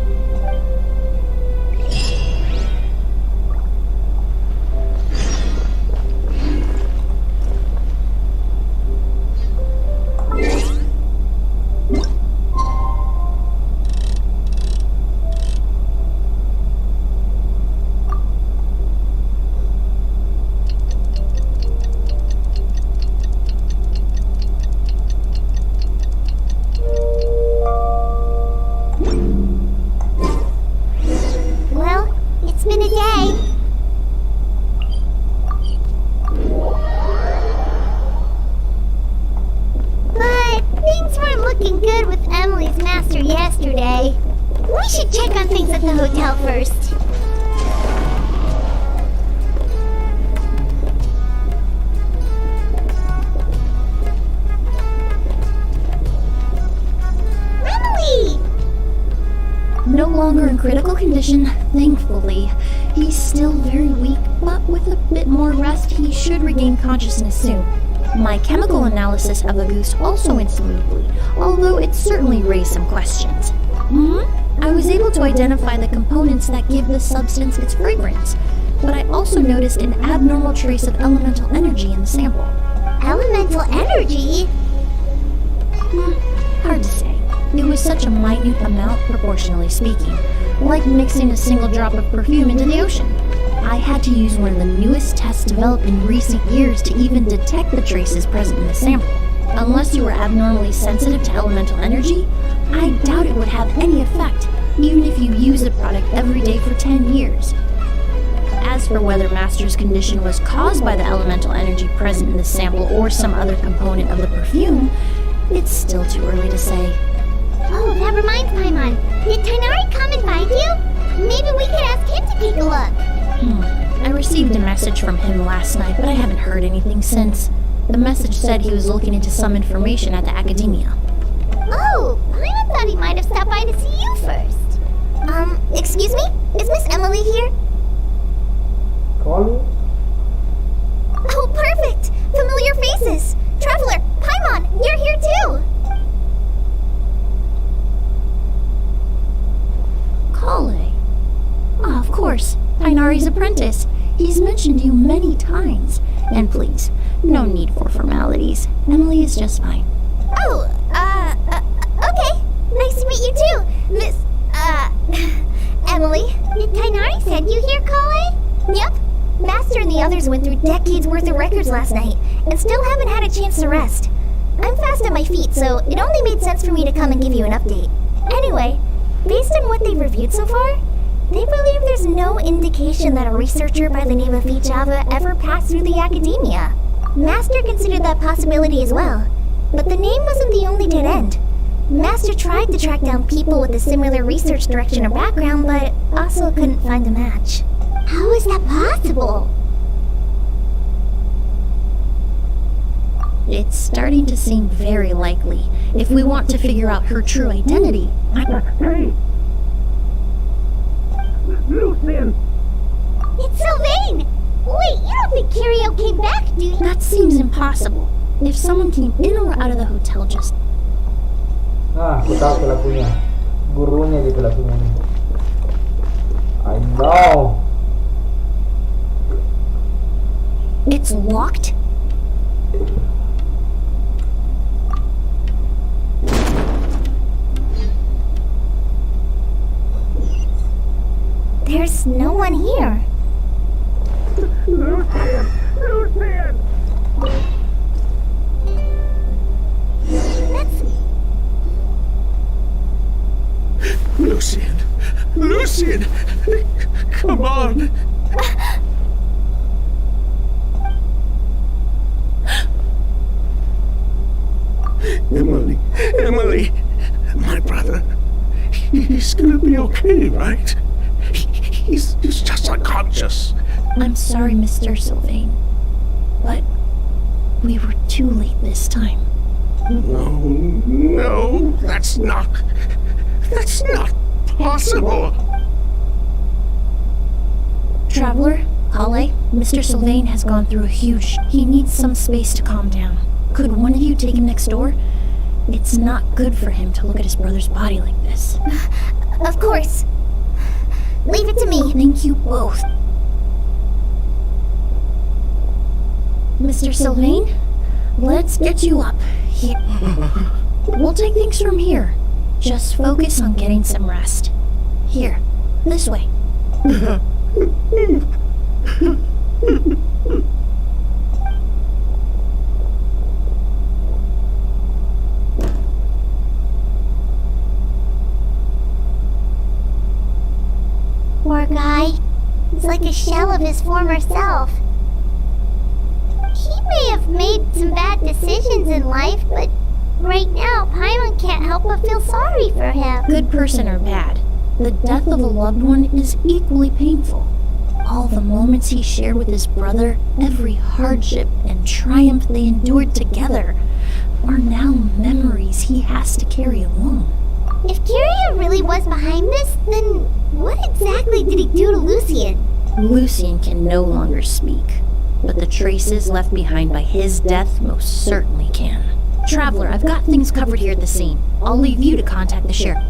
No longer in critical condition, thankfully. He's still very weak, but with a bit more rest, he should regain consciousness soon. My chemical analysis of Auguste also went smoothly, although it certainly raised some questions. I was able to identify the components that give the substance its fragrance, but I also noticed an abnormal trace of elemental energy in the sample. Elemental energy? Hard to say. It was such a minute amount, proportionally speaking, like mixing a single drop of perfume into the ocean. I had to use one of the newest tests developed in recent years to even detect the traces present in the sample. Unless you were abnormally sensitive to elemental energy, I doubt it would have any effect, even if you use the product every day for 10 years. As for whether Master's condition was caused by the elemental energy present in the sample or some other component of the perfume, it's still too early to say. Oh, that reminds Paimon. Did Tainari come and find you? Maybe we could ask him to take a look. I received received a message from him last night, but I haven't heard anything since. The message said he was looking into some information at the academia. Oh, I thought he might have stopped by to see you first. Excuse me? Is Miss Emilie here? Calling? Oh, perfect! Familiar faces! Traveler, Paimon, you're here too! Kale. Ah, of course. Tainari's apprentice. He's mentioned you many times. And please, no need for formalities. Emilie is just fine. Oh, okay. Nice to meet you too, Miss, Emilie. Did Tainari send you here, Kale? Yep. Master and the others went through decades worth of records last night, and still haven't had a chance to rest. I'm fast on my feet, so it only made sense for me to come and give you an update. Anyway, based on what they've reviewed so far, they believe there's no indication that a researcher by the name of Java ever passed through the academia. Master considered that possibility as well, but the name wasn't the only dead end. Master tried to track down people with a similar research direction or background, but also couldn't find a match. How is that possible? It's starting to seem very likely. If we want to figure out her true identity. Hey! Lucian! It's Sylvain! Wait, you don't think Kirio came back, do you? That seems impossible. If someone came in or out of the hotel just... Ah, aku tahu pelakunya. Gurunya di pelakunya nih. I know. It's locked? There's no one here. Lucian! Lucian! Lucian! Lucian! Come on! Emilie! Emilie! My brother! He's gonna be okay, right? He's just unconscious. I'm sorry, Mr. Sylvain, but we were too late this time. No, that's not possible. Traveler, Kale, Mr. Sylvain has gone through a huge... He needs some space to calm down. Could one of you take him next door? It's not good for him to look at his brother's body like this. Of course. Leave it to me. Thank you both. Mr. Sylvain, let's get you up. Here. We'll take things from here. Just focus on getting some rest. Here, this way. Poor guy. He's like a shell of his former self. He may have made some bad decisions in life, but right now, Paimon can't help but feel sorry for him. Good person or bad, the death of a loved one is equally painful. All the moments he shared with his brother, every hardship and triumph they endured together, are now memories he has to carry alone. If Kirio really was behind this, then what exactly did he do to Lucian? Lucian can no longer speak, but the traces left behind by his death most certainly can. Traveler, I've got things covered here at the scene. I'll leave you to contact the sheriff.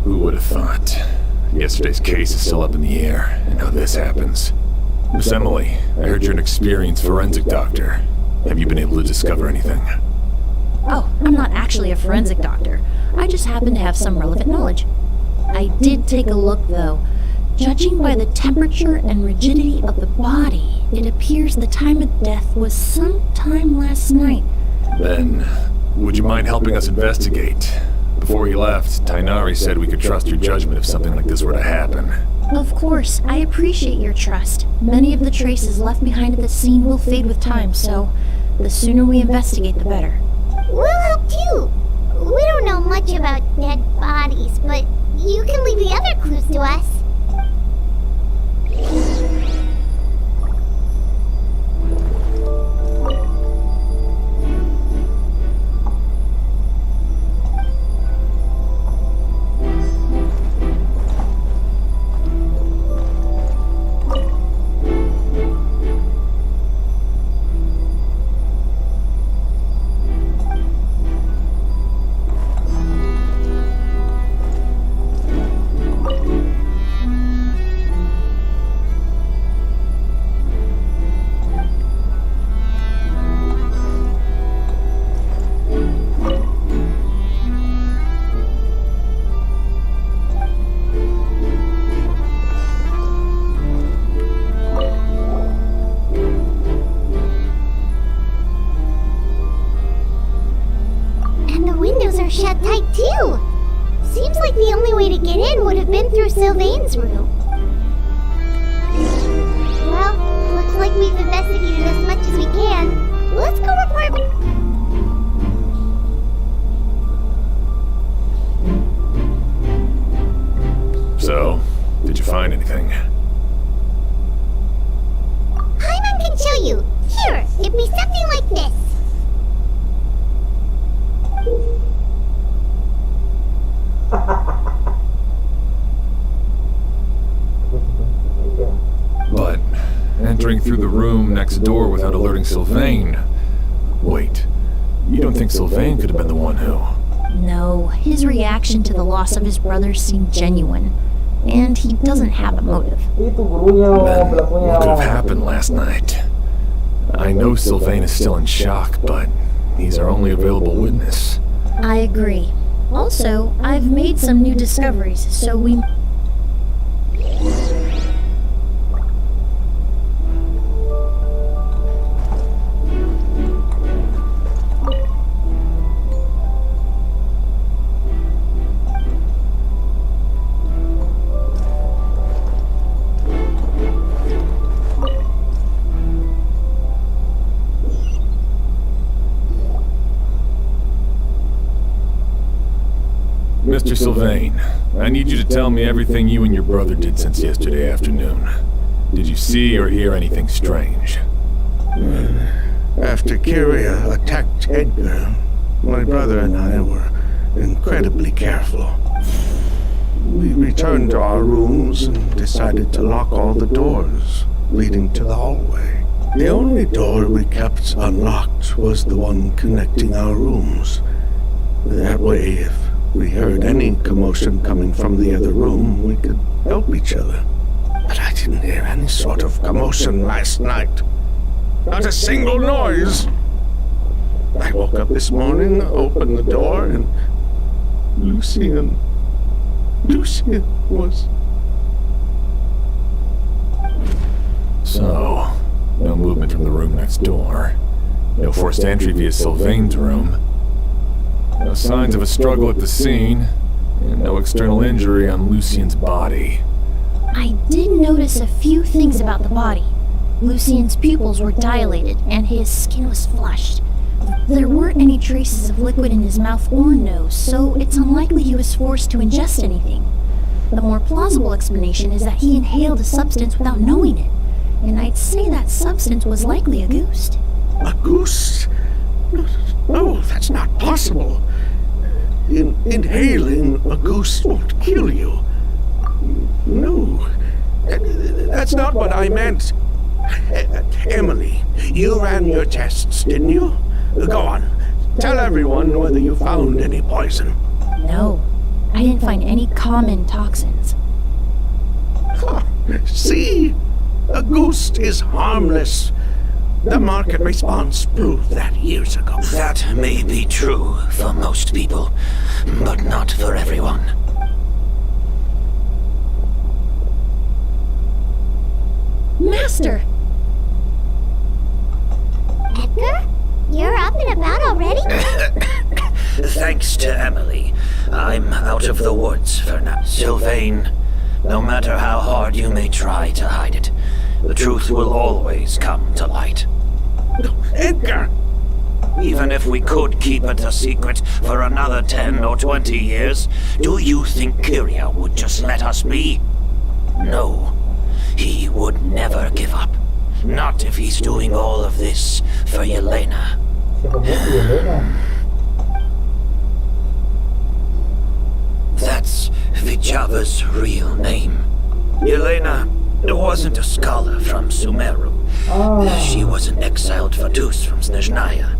Who would have thought? Yesterday's case is still up in the air, and now this happens. Miss Emilie, I heard you're an experienced forensic doctor. Have you been able to discover anything? Oh, I'm not actually a forensic doctor. I just happen to have some relevant knowledge. I did take a look, though. Judging by the temperature and rigidity of the body, it appears the time of death was sometime last night. Then, would you mind helping us investigate? Before he left, Tainari said we could trust your judgment if something like this were to happen. Of course, I appreciate your trust. Many of the traces left behind at the scene will fade with time, so the sooner we investigate, the better. We'll help too. We don't know much about dead bodies, but you can leave the other clues to us. Shut tight too. Seems like the only way to get in would have been through Sylvain's room. Well, looks like we've investigated as much as we can. Let's go report. So, did you find anything? Paimon can show you. Here, it'd be something like this. But entering through the room next door without alerting Sylvain. Wait, you don't think Sylvain could have been the one who? No, his reaction to the loss of his brother seemed genuine, and he doesn't have a motive. Then what could have happened last night? I know Sylvain is still in shock, but he's our only available witness. I agree. Also, I've made some new discoveries, so we... Mr. Sylvain, I need you to tell me everything you and your brother did since yesterday afternoon. Did you see or hear anything strange? After Kyria attacked Edgar, my brother and I were incredibly careful. We returned to our rooms and decided to lock all the doors leading to the hallway. The only door we kept unlocked was the one connecting our rooms. That way, if we heard any commotion coming from the other room, we could help each other. But I didn't hear any sort of commotion last night. Not a single noise. I woke up this morning, opened the door, and Lucian was... So, no movement from the room next door. No forced entry via Sylvain's room. No signs of a struggle at the scene, and no external injury on Lucian's body. I did notice a few things about the body. Lucian's pupils were dilated, and his skin was flushed. There weren't any traces of liquid in his mouth or nose, so it's unlikely he was forced to ingest anything. The more plausible explanation is that he inhaled a substance without knowing it, and I'd say that substance was likely a goose. A goose? No, that's not possible. Inhaling a goose won't kill you. No, that's not what I meant. Emilie, you ran your tests, didn't you? Go on, tell everyone whether you found any poison. No, I didn't find any common toxins. See? A goose is harmless. The market response proved that years ago. That may be true for most people, but not for everyone. Master! Edgar? You're up and about already? Thanks to Emilie, I'm out of the woods for now. Sylvain, no matter how hard you may try to hide it, the truth will always come to light. Edgar! Even if we could keep it a secret for another 10 or 20 years, do you think Kyria would just let us be? No. He would never give up. Not if he's doing all of this for Yelena. Siapa dia si Yelena? That's Vijava's real name. Yelena wasn't a scholar from Sumeru. She was an exiled Fatus from Snezhnaya.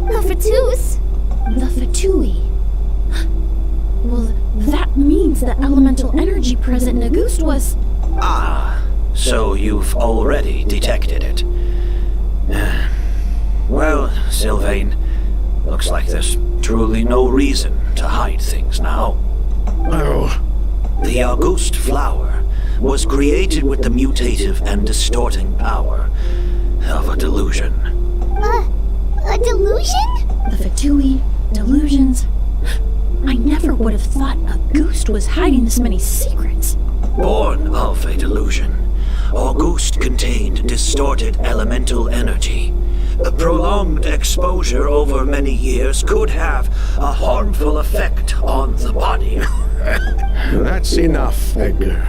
A Fatus? The Fatui. Well, that means the elemental energy present in Auguste was... Ah, so you've already detected it. Well, Sylvain, looks like there's truly no reason to hide things now. Oh, The Auguste flower was created with the mutative and distorting power of a delusion. A delusion? The Fatui, delusions... I never would have thought Auguste was hiding this many secrets. Born of a delusion, Auguste contained distorted elemental energy. A prolonged exposure over many years could have a harmful effect on the body. that's enough, Edgar.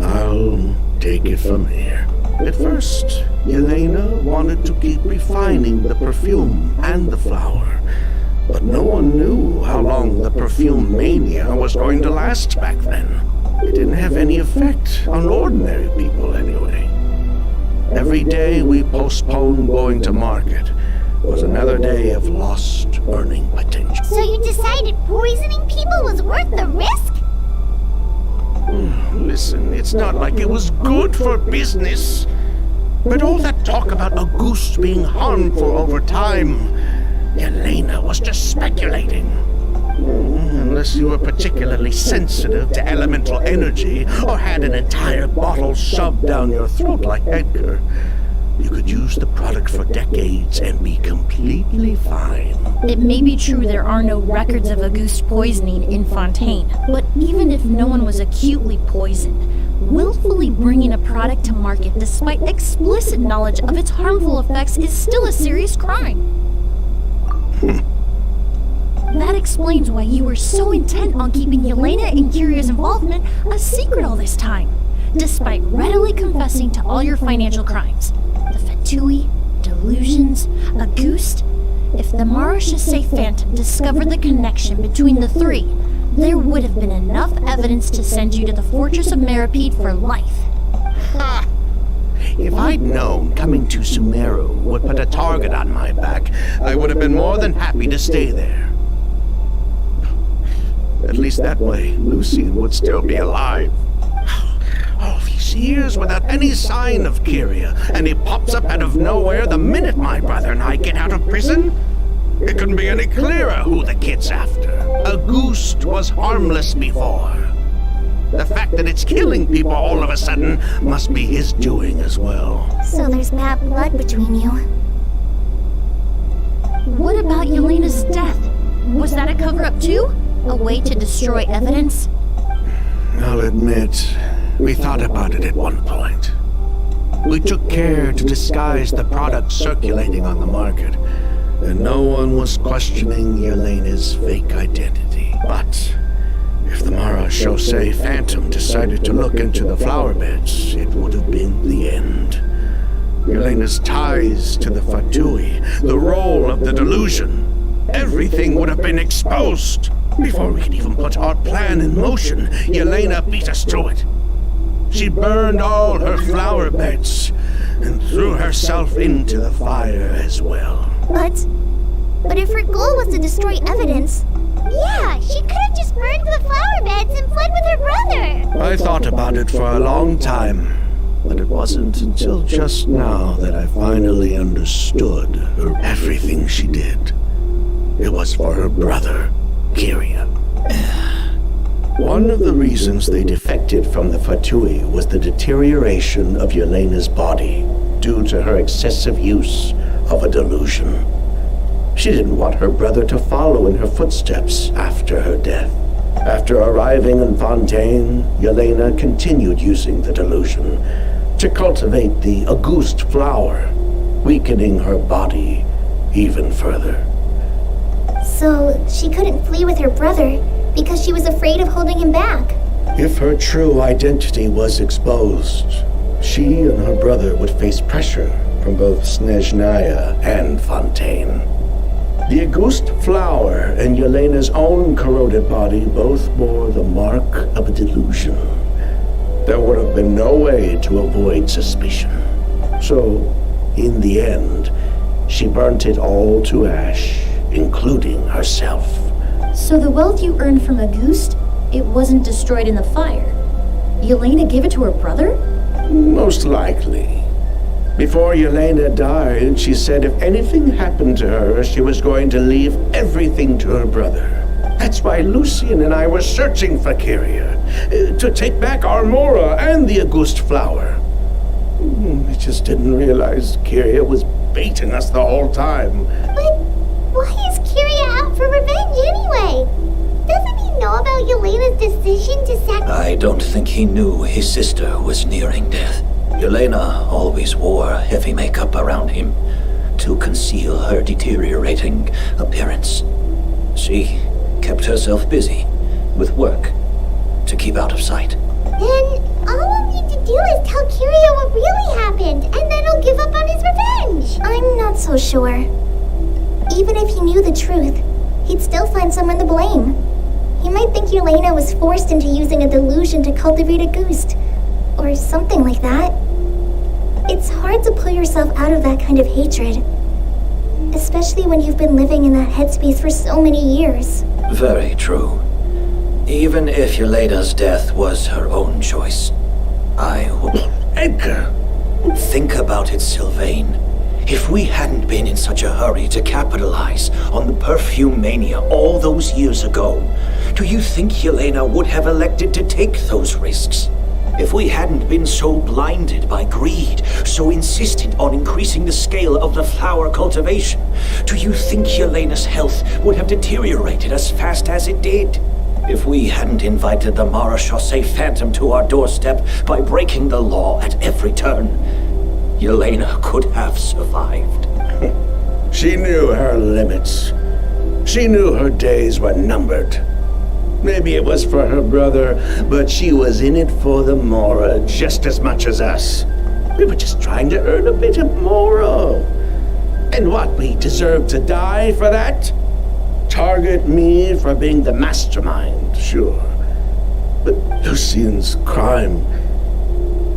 I'll take it from here. At first, Yelena wanted to keep refining the perfume and the flower. But no one knew how long the perfume mania was going to last back then. It didn't have any effect on ordinary people anyway. Every day we postponed going to market was another day of lost earning potential. So you decided poisoning people was worth the risk? Listen, it's not like it was good for business. But all that talk about Auguste being harmful over time, Yelena was just speculating. Unless you were particularly sensitive to elemental energy or had an entire bottle shoved down your throat like Edgar, you could use the product for decades and be completely fine. It may be true there are no records of Auguste poisoning in Fontaine, but even if no one was acutely poisoned, willfully bringing a product to market despite explicit knowledge of its harmful effects is still a serious crime. That explains why you were so intent on keeping Yelena and Kyria's involvement a secret all this time, despite readily confessing to all your financial crimes. The Fatui, delusions, Auguste. If the Marechaussee Phantom discovered the connection between the three, there would have been enough evidence to send you to the Fortress of Meripede for life. Ha! If I'd known coming to Sumeru would put a target on my back, I would have been more than happy to stay there. At least that way, Lucien would still be alive. All these years without any sign of Kyria, and he pops up out of nowhere the minute my brother and I get out of prison? It couldn't be any clearer who the kid's after. Auguste was harmless before. The fact that it's killing people all of a sudden must be his doing as well. So there's bad blood between you. What about Yelena's death? Was that a cover-up too? A way to destroy evidence? I'll admit, we thought about it at one point. We took care to disguise the product circulating on the market, and no one was questioning Yelena's fake identity. But if the Marechaussee Phantom decided to look into the flower beds, it would have been the end. Yelena's ties to the Fatui, the role of the delusion, everything would have been exposed. Before we could even put our plan in motion, Yelena beat us to it. She burned all her flower beds and threw herself into the fire as well. But if her goal was to destroy evidence, yeah, she could have just burned the flower beds and fled with her brother. I thought about it for a long time, but it wasn't until just now that I finally understood everything she did. It was for her brother, Kyria. One of the reasons they defected from the Fatui was the deterioration of Yelena's body due to her excessive use of a delusion. She didn't want her brother to follow in her footsteps after her death. After arriving in Fontaine, Yelena continued using the delusion to cultivate the Auguste flower, weakening her body even further. So she couldn't flee with her brother because she was afraid of holding him back. If her true identity was exposed, she and her brother would face pressure from both Snezhnaya and Fontaine. The August flower and Yelena's own corroded body both bore the mark of a delusion. There would have been no way to avoid suspicion. So, in the end, she burnt it all to ash, including herself. So the wealth you earned from August, it wasn't destroyed in the fire. Yelena gave it to her brother? Most likely. Before Yelena died, she said if anything happened to her, she was going to leave everything to her brother. That's why Lucian and I were searching for Kyria, to take back Armora and the August flower. We just didn't realize Kyria was baiting us the whole time. But why is Kyria out for revenge anyway? Doesn't he know about Yelena's decision to sacrifice? I don't think he knew his sister was nearing death. Yelena always wore heavy makeup around him to conceal her deteriorating appearance. She kept herself busy with work to keep out of sight. Then all we'll need to do is tell Kyria what really happened, and then he'll give up on his revenge. I'm not so sure. Even if he knew the truth, he'd still find someone to blame. He might think Yelena was forced into using a delusion to cultivate a ghost, or something like that. It's hard to pull yourself out of that kind of hatred, especially when you've been living in that headspace for so many years. Very true. Even if Yelena's death was her own choice, I would... Edgar! Think about it, Sylvain. If we hadn't been in such a hurry to capitalize on the perfume mania all those years ago, do you think Yelena would have elected to take those risks? If we hadn't been so blinded by greed, so insistent on increasing the scale of the flower cultivation, do you think Yelena's health would have deteriorated as fast as it did? If we hadn't invited the Marechaussee Phantom to our doorstep by breaking the law at every turn, Yelena could have survived. She knew her limits. She knew her days were numbered. Maybe it was for her brother, but she was in it for the Mora just as much as us. We were just trying to earn a bit of Mora. And what, we deserve to die for that? Target me for being the mastermind, sure. But Lucian's crime,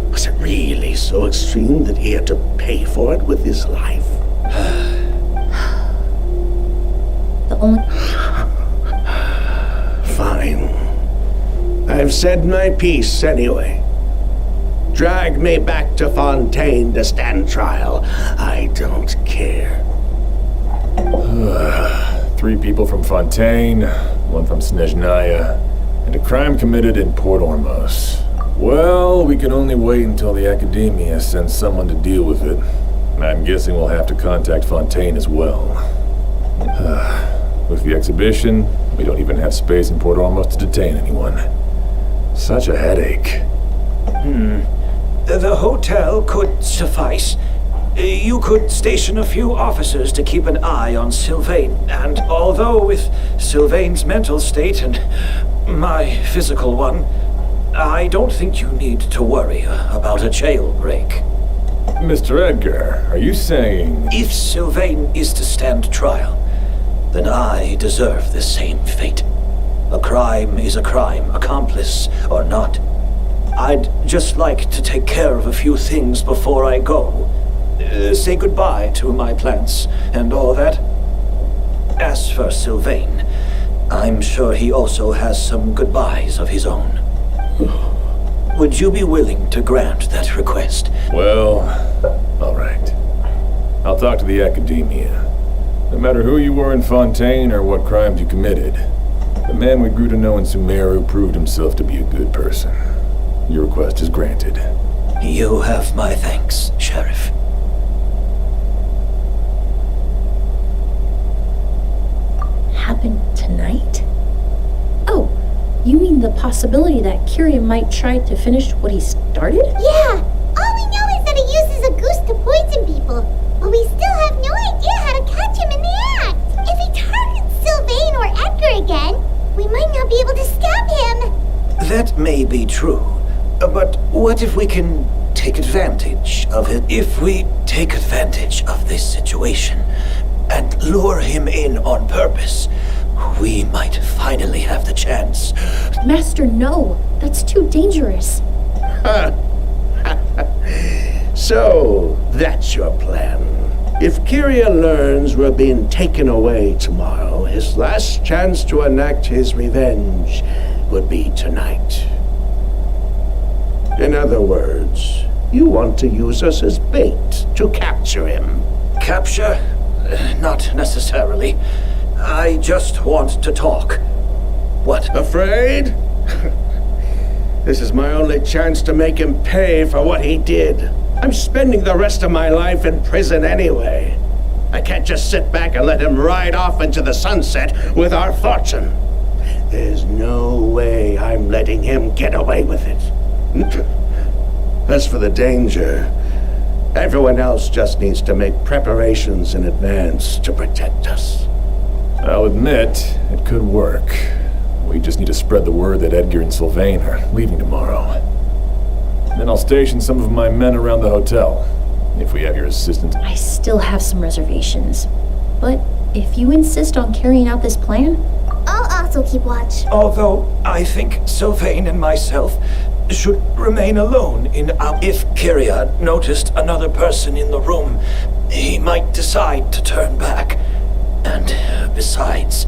was it really so extreme that he had to pay for it with his life? The only... Fine. I've said my piece anyway. Drag me back to Fontaine to stand trial. I don't care. 3 people from Fontaine, 1 from Snezhnaya, and a crime committed in Port Ormos. Well, we can only wait until the Academia sends someone to deal with it. I'm guessing we'll have to contact Fontaine as well. With the exhibition, we don't even have space in Port Ormos to detain anyone. Such a headache. The hotel could suffice. You could station a few officers to keep an eye on Sylvain, and although with Sylvain's mental state and my physical one, I don't think you need to worry about a jailbreak. Mr. Edgar, are you saying... If Sylvain is to stand trial, then I deserve the same fate. A crime is a crime, accomplice or not. I'd just like to take care of a few things before I go. Say goodbye to my plants and all that. As for Sylvain, I'm sure he also has some goodbyes of his own. Would you be willing to grant that request? Well, all right. I'll talk to the Academia. No matter who you were in Fontaine or what crimes you committed, the man we grew to know in Sumeru proved himself to be a good person. Your request is granted. You have my thanks, Sheriff. Happened tonight? Oh, you mean the possibility that Kyria might try to finish what he started? Yeah, all we know is that he uses a goose to poison people, but we still have no idea how to catch him in That may be true, but what if we can take advantage of it? If we take advantage of this situation and lure him in on purpose, we might finally have the chance. Master, no. That's too dangerous. So, that's your plan. If Kyria learns we're being taken away tomorrow, his last chance to enact his revenge would be tonight. In other words, you want to use us as bait to capture him. Capture? Not necessarily. I just want to talk. What? Afraid? This is my only chance to make him pay for what he did. I'm spending the rest of my life in prison anyway. I can't just sit back and let him ride off into the sunset with our fortune. There's no way I'm letting him get away with it. As for the danger, everyone else just needs to make preparations in advance to protect us. I'll admit, it could work. We just need to spread the word that Edgar and Sylvain are leaving tomorrow. Then I'll station some of my men around the hotel, if we have your assistance. I still have some reservations. But if you insist on carrying out this plan, I'll also keep watch. Although I think Sylvain and myself should remain alone if Kyria noticed another person in the room, he might decide to turn back. And besides...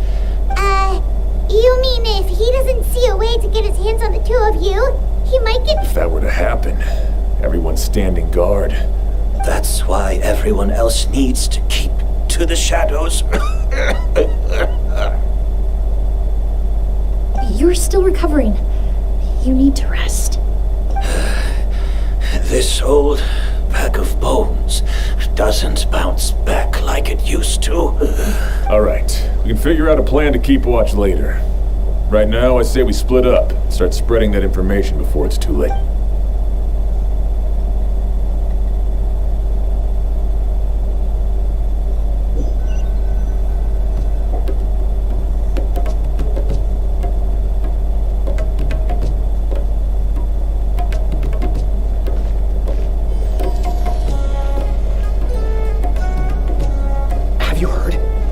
You mean if he doesn't see a way to get his hands on the two of you, he might get... If that were to happen, everyone's standing guard. That's why everyone else needs to keep to the shadows. you're still recovering. You need to rest. This old bag of bones doesn't bounce back like it used to. All right, we can figure out a plan to keep watch later. Right now, I say we split up, start spreading that information before it's too late.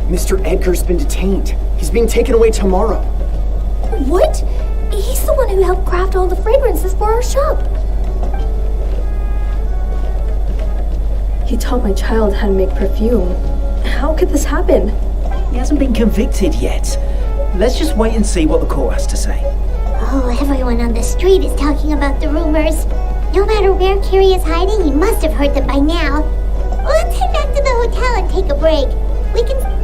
Mr. Edgar's been detained. He's being taken away tomorrow. What? He's the one who helped craft all the fragrances for our shop. He taught my child how to make perfume. How could this happen? He hasn't been convicted yet. Let's just wait and see what the court has to say. Oh, everyone on the street is talking about the rumors. No matter where Carrie is hiding, he must have heard them by now. Let's head back to the hotel and take a break. We can...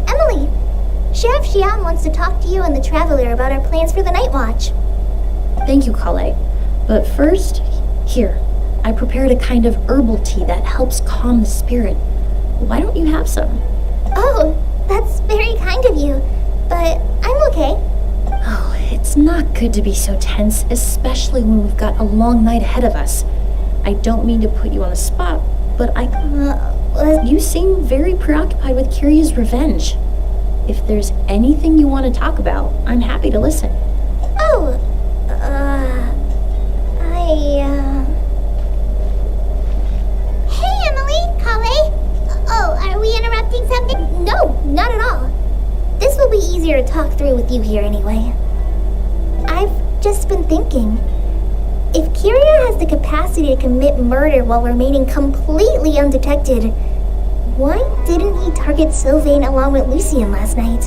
Emilie, Sheriff Xian wants to talk to you and the Traveler about our plans for the Night Watch. Thank you, Kale. But first, here, I prepared a kind of herbal tea that helps calm the spirit. Why don't you have some? Oh, that's very kind of you, but I'm okay. Oh, it's not good to be so tense, especially when we've got a long night ahead of us. I don't mean to put you on the spot, but you seem very preoccupied with Kyria's revenge. If there's anything you want to talk about, I'm happy to listen. Oh, Hey, Emilie, Kale. Oh, are we interrupting something? No, not at all. This will be easier to talk through with you here anyway. I've just been thinking. If Kyria has the capacity to commit murder while remaining completely undetected, why didn't he target Sylvain along with Lucien last night?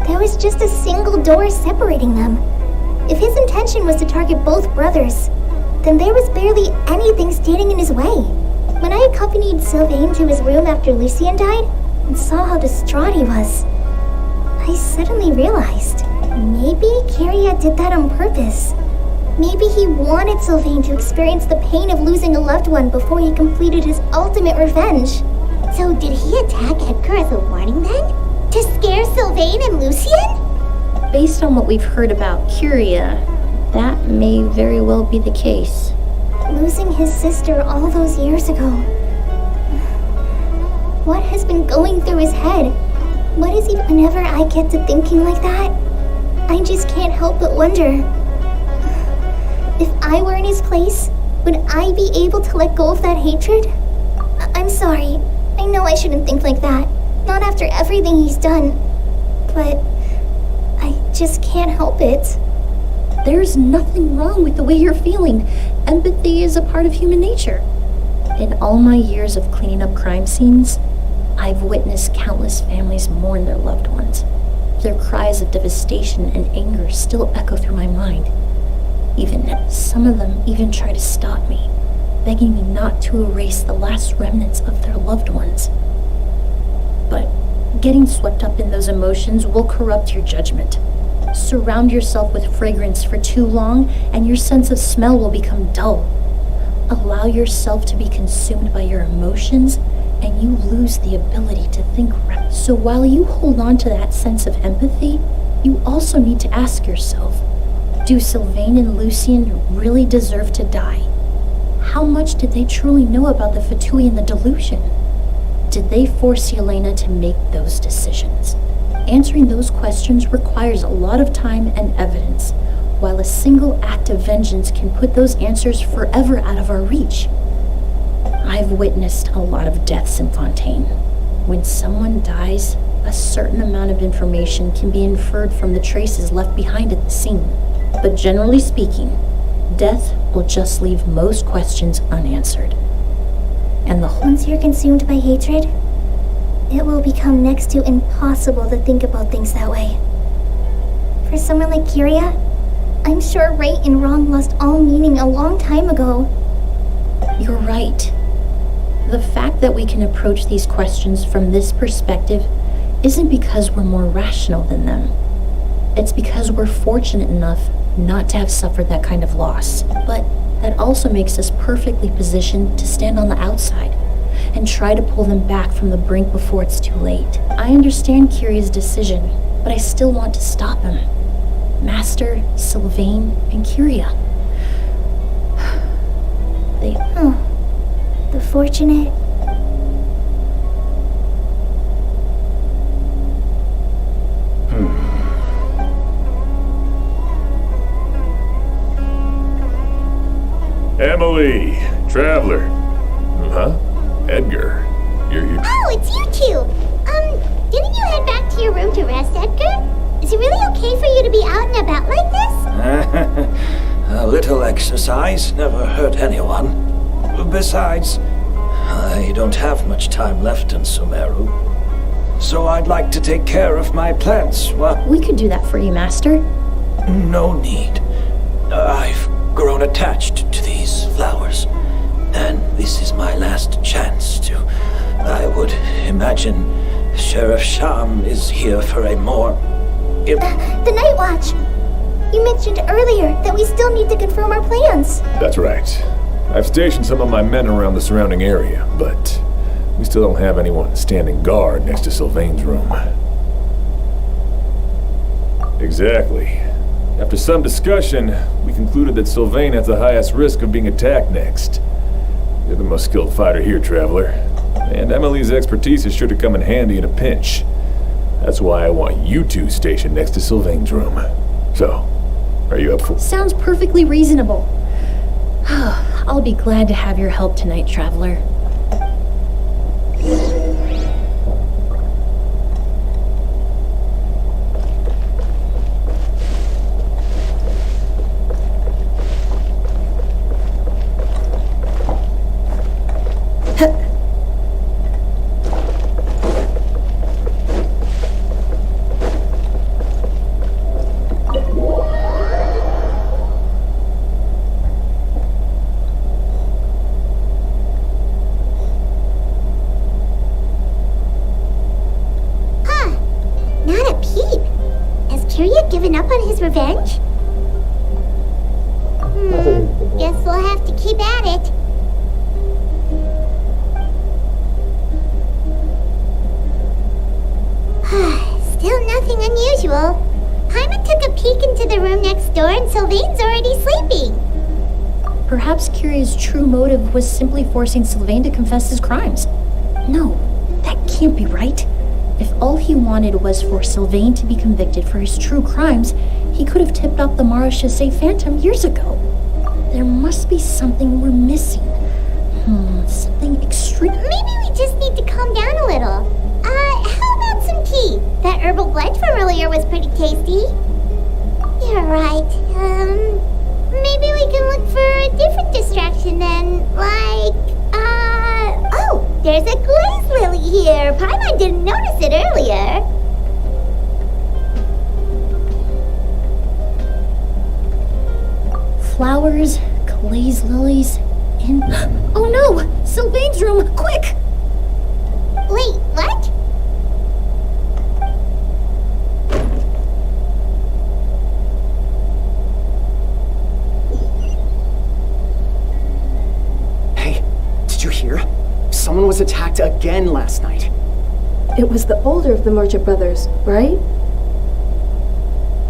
There was just a single door separating them. If his intention was to target both brothers, then there was barely anything standing in his way. When I accompanied Sylvain to his room after Lucien died and saw how distraught he was, I suddenly realized maybe Kyria did that on purpose. Maybe he wanted Sylvain to experience the pain of losing a loved one before he completed his ultimate revenge. So did he attack Edgar as a warning then? To scare Sylvain and Lucien? Based on what we've heard about Curia, that may very well be the case. Losing his sister all those years ago. What has been going through his head? What is he whenever I get to thinking like that? I just can't help but wonder. If I were in his place, would I be able to let go of that hatred? I'm sorry. I know I shouldn't think like that. Not after everything he's done. But I just can't help it. There's nothing wrong with the way you're feeling. Empathy is a part of human nature. In all my years of cleaning up crime scenes, I've witnessed countless families mourn their loved ones. Their cries of devastation and anger still echo through my mind. Some of them even try to stop me, begging me not to erase the last remnants of their loved ones. But getting swept up in those emotions will corrupt your judgment. Surround yourself with fragrance for too long, and your sense of smell will become dull. Allow yourself to be consumed by your emotions, and you lose the ability to think right. So while you hold on to that sense of empathy, you also need to ask yourself, do Sylvain and Lucien really deserve to die? How much did they truly know about the Fatui and the delusion? Did they force Yelena to make those decisions? Answering those questions requires a lot of time and evidence, while a single act of vengeance can put those answers forever out of our reach. I've witnessed a lot of deaths in Fontaine. When someone dies, a certain amount of information can be inferred from the traces left behind at the scene. But generally speaking, death will just leave most questions unanswered. And once you're consumed by hatred, it will become next to impossible to think about things that way. For someone like Curia, I'm sure right and wrong lost all meaning a long time ago. You're right. The fact that we can approach these questions from this perspective isn't because we're more rational than them. It's because we're fortunate enough not to have suffered that kind of loss. But that also makes us perfectly positioned to stand on the outside and try to pull them back from the brink before it's too late. I understand Curia's decision, but I still want to stop him. Master, Sylvain, and Curia. The fortunate... Emilie, Traveler. Huh? Edgar, you're here. Oh, it's you two! Didn't you head back to your room to rest, Edgar? Is it really okay for you to be out and about like this? A little exercise never hurt anyone. Besides, I don't have much time left in Sumeru. So I'd like to take care of my plants. Well, we could do that for you, Master. No need. I've grown attached to these flowers, and this is my last chance to... I would imagine Sheriff Sham is here for a more... The Night Watch! You mentioned earlier that we still need to confirm our plans. That's right. I've stationed some of my men around the surrounding area, but we still don't have anyone standing guard next to Sylvain's room. Exactly. After some discussion, we concluded that Sylvain has the highest risk of being attacked next. You're the most skilled fighter here, Traveler. And Emilie's expertise is sure to come in handy in a pinch. That's why I want you two stationed next to Sylvain's room. So, are you up for... Sounds perfectly reasonable. I'll be glad to have your help tonight, Traveler. Guess we'll have to keep at it. Still nothing unusual. Paimon took a peek into the room next door and Sylvain's already sleeping. Perhaps Kyria's true motive was simply forcing Sylvain to confess his crimes. No, that can't be right. If all he wanted was for Sylvain to be convicted for his true crimes, he could have tipped off the Marechaussee Phantom years ago. There must be something we're missing. Something extreme. Maybe we just need to calm down a little. How about some tea? That herbal blend from earlier was pretty tasty. You're right. Maybe we can look for a different distraction then, like, oh, there's a glaze lily here. Paimon didn't notice it earlier. Flowers, glaze lilies, in... Oh no! Sylvain's room! Quick! Wait, what? Hey, did you hear? Someone was attacked again last night. It was the older of the Merchant brothers, right?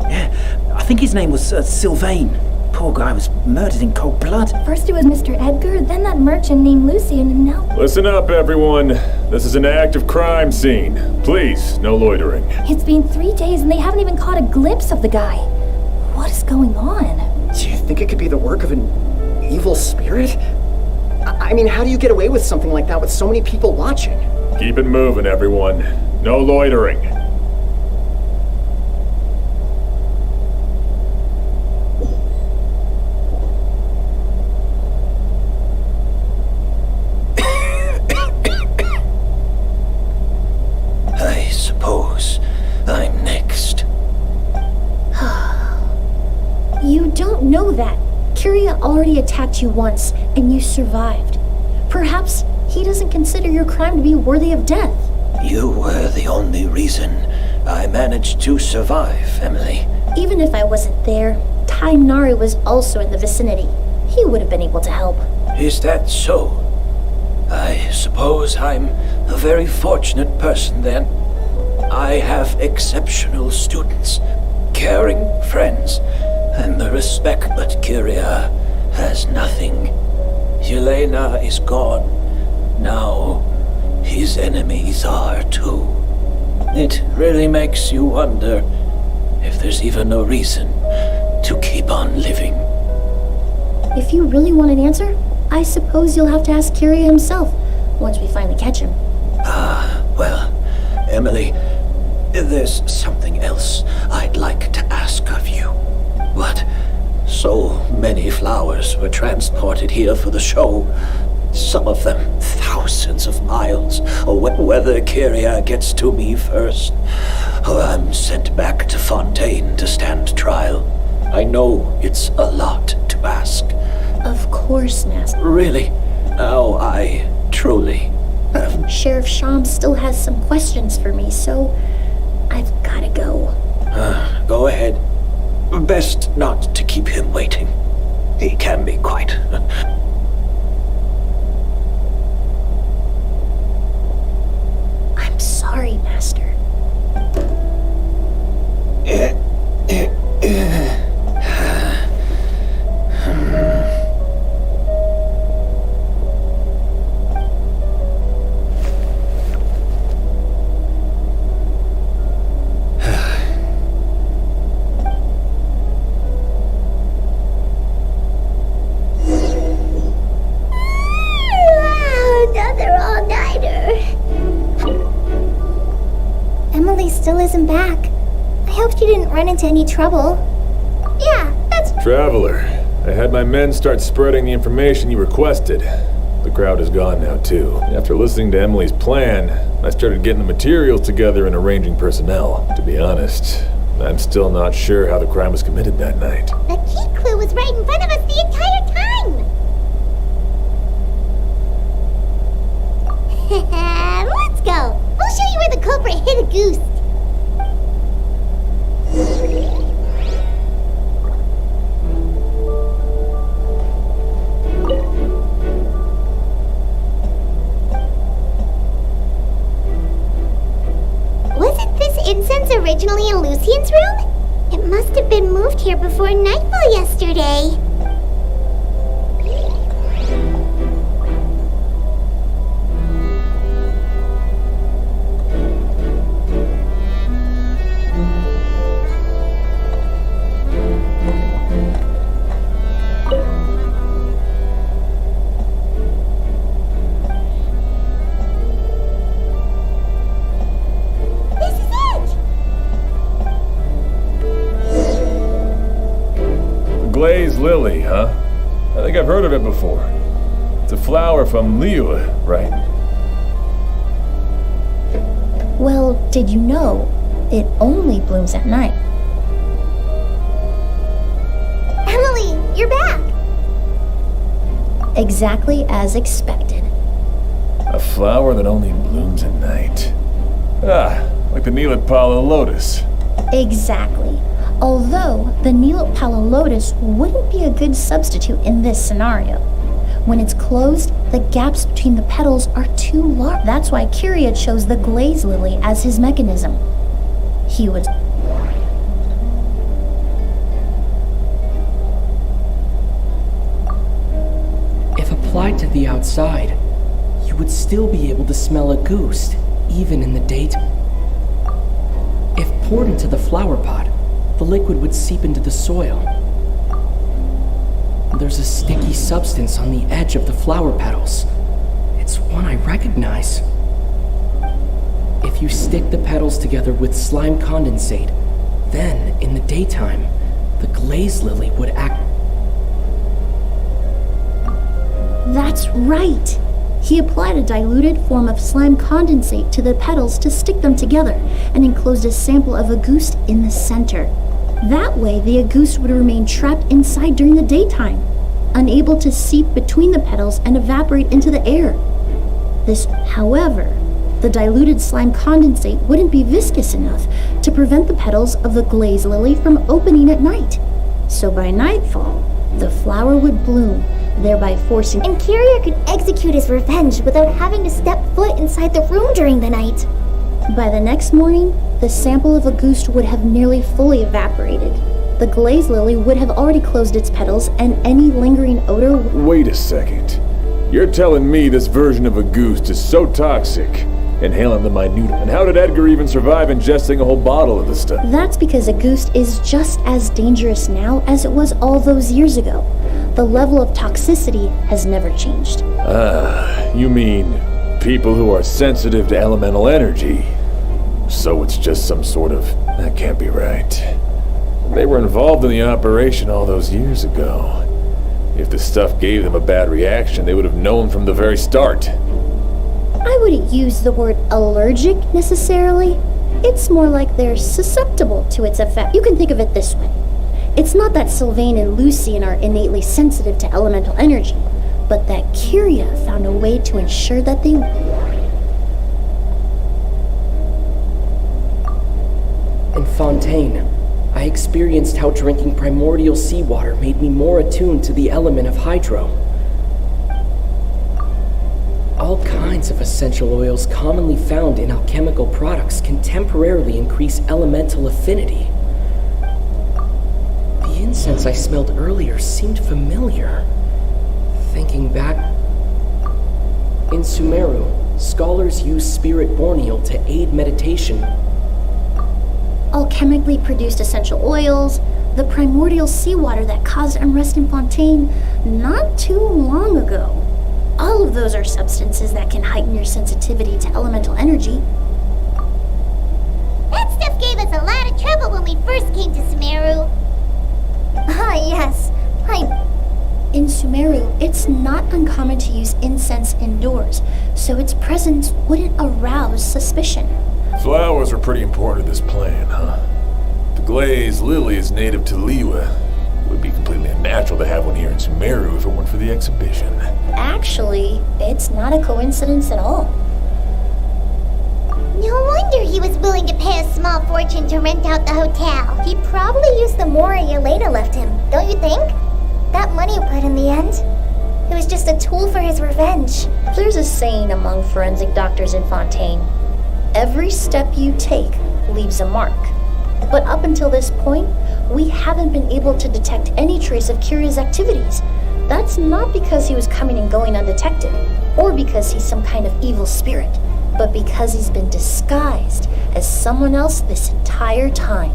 Yeah, I think his name was Sylvain. Poor guy was murdered in cold blood. First it was Mr. Edgar, then that merchant named Lucian, and now... Listen up, everyone. This is an active crime scene. Please, no loitering. It's been 3 days and they haven't even caught a glimpse of the guy. What is going on? Do you think it could be the work of an evil spirit? I mean, how do you get away with something like that with so many people watching? Keep it moving, everyone. No loitering. I suppose I'm next. You don't know that. Kyria already attacked you once, and you survived. Perhaps he doesn't consider your crime to be worthy of death. You were the only reason I managed to survive, Emilie. Even if I wasn't there, Tainari was also in the vicinity. He would have been able to help. Is that so? I suppose I'm a very fortunate person then. I have exceptional students, caring friends, and the respect, but Kyria has nothing. Yelena is gone. Now, his enemies are too. It really makes you wonder if there's even a reason to keep on living. If you really want an answer, I suppose you'll have to ask Kyria himself, once we finally catch him. Well, Emilie, there's something else I'd like to ask of you. But so many flowers were transported here for the show. Some of them thousands of miles. Whether Kyria gets to me first, or I'm sent back to Fontaine to stand trial. I know it's a lot to ask. Of course, Master. Really? Now I truly have... Sheriff Sham still has some questions for me, so I've gotta go. Go ahead. Best not to keep him waiting. He can be quite... I'm sorry, Master. Another all-nighter. Emily still isn't back. I hope she didn't run into any trouble. Yeah, that's... Traveler, I had my men start spreading the information you requested. The crowd is gone now, too. After listening to Emily's plan, I started getting the materials together and arranging personnel. To be honest, I'm still not sure how the crime was committed that night. The key clue was right in front of us the entire time. Let's go. We'll show you where the culprit hid a goose. Emilie and Lucien's room? It must have been moved here before nightfall yesterday. Glazed lily, huh? I think I've heard of it before. It's a flower from Liyue, right? Well, did you know it only blooms at night? Emilie, you're back! Exactly as expected. A flower that only blooms at night. Ah, like the Neelit Pala lotus. Exactly. Although the Neelit Pala lotus wouldn't be a good substitute in this scenario. When it's closed, the gaps between the petals are too large. That's why Kyria chose the glaze lily as his mechanism. He was... If applied to the outside, you would still be able to smell a ghost, even in the daytime. If poured into the flower pot, the liquid would seep into the soil. There's a sticky substance on the edge of the flower petals. It's one I recognize. If you stick the petals together with slime condensate, then, in the daytime, the glaze lily would act... That's right! He applied a diluted form of slime condensate to the petals to stick them together and enclosed a sample of agoost in the center. That way, the agoost would remain trapped inside during the daytime, unable to seep between the petals and evaporate into the air. However, the diluted slime condensate wouldn't be viscous enough to prevent the petals of the glaze lily from opening at night. So by nightfall, the flower would bloom, thereby forcing... And Kyria could execute his revenge without having to step foot inside the room during the night. By the next morning, the sample of agoost would have nearly fully evaporated. The glaze lily would have already closed its petals, and any lingering odor... Wait a second. You're telling me this version of agoost is so toxic, inhaling the minute... And how did Edgar even survive ingesting a whole bottle of the stuff? That's because agoost is just as dangerous now as it was all those years ago. The level of toxicity has never changed. You mean people who are sensitive to elemental energy. So it's just some sort of... That can't be right. They were involved in the operation all those years ago. If the stuff gave them a bad reaction, they would have known from the very start. I wouldn't use the word allergic necessarily. It's more like they're susceptible to its effect. You can think of it this way. It's not that Sylvain and Lucien are innately sensitive to elemental energy, but that Kyria found a way to ensure that they... In Fontaine, I experienced how drinking primordial seawater made me more attuned to the element of hydro. All kinds of essential oils commonly found in alchemical products can temporarily increase elemental affinity. The incense I smelled earlier seemed familiar. Thinking back... In Sumeru, scholars use spirit borneal to aid meditation. Alchemically produced essential oils, the primordial seawater that caused unrest in Fontaine not too long ago. All of those are substances that can heighten your sensitivity to elemental energy. That stuff gave us a lot of trouble when we first came to Sumeru. Ah, yes. In Sumeru, it's not uncommon to use incense indoors, so its presence wouldn't arouse suspicion. Flowers are pretty important to this plan, huh? The glazed lily is native to Liyue. It would be completely unnatural to have one here in Sumeru if it weren't for the exhibition. Actually, it's not a coincidence at all. No wonder he was willing to pay a small fortune to rent out the hotel. He probably used the more Yelena left him, don't you think? That money put in the end. It was just a tool for his revenge. There's a saying among forensic doctors in Fontaine. Every step you take leaves a mark. But up until this point, we haven't been able to detect any trace of Kiria's activities. That's not because he was coming and going undetected, or because he's some kind of evil spirit, but because he's been disguised as someone else this entire time.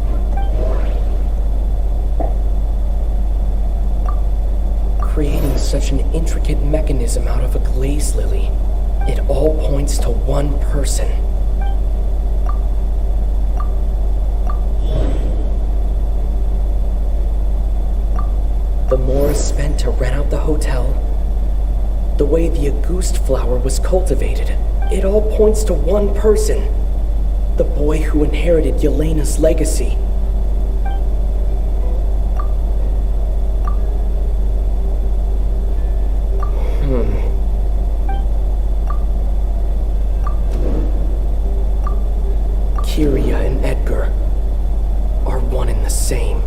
Creating such an intricate mechanism out of a glaze lily, it all points to one person. The more is spent to rent out the hotel, the way the Auguste flower was cultivated, it all points to one person. The boy who inherited Yelena's legacy. Kiria and Edgar are one and the same.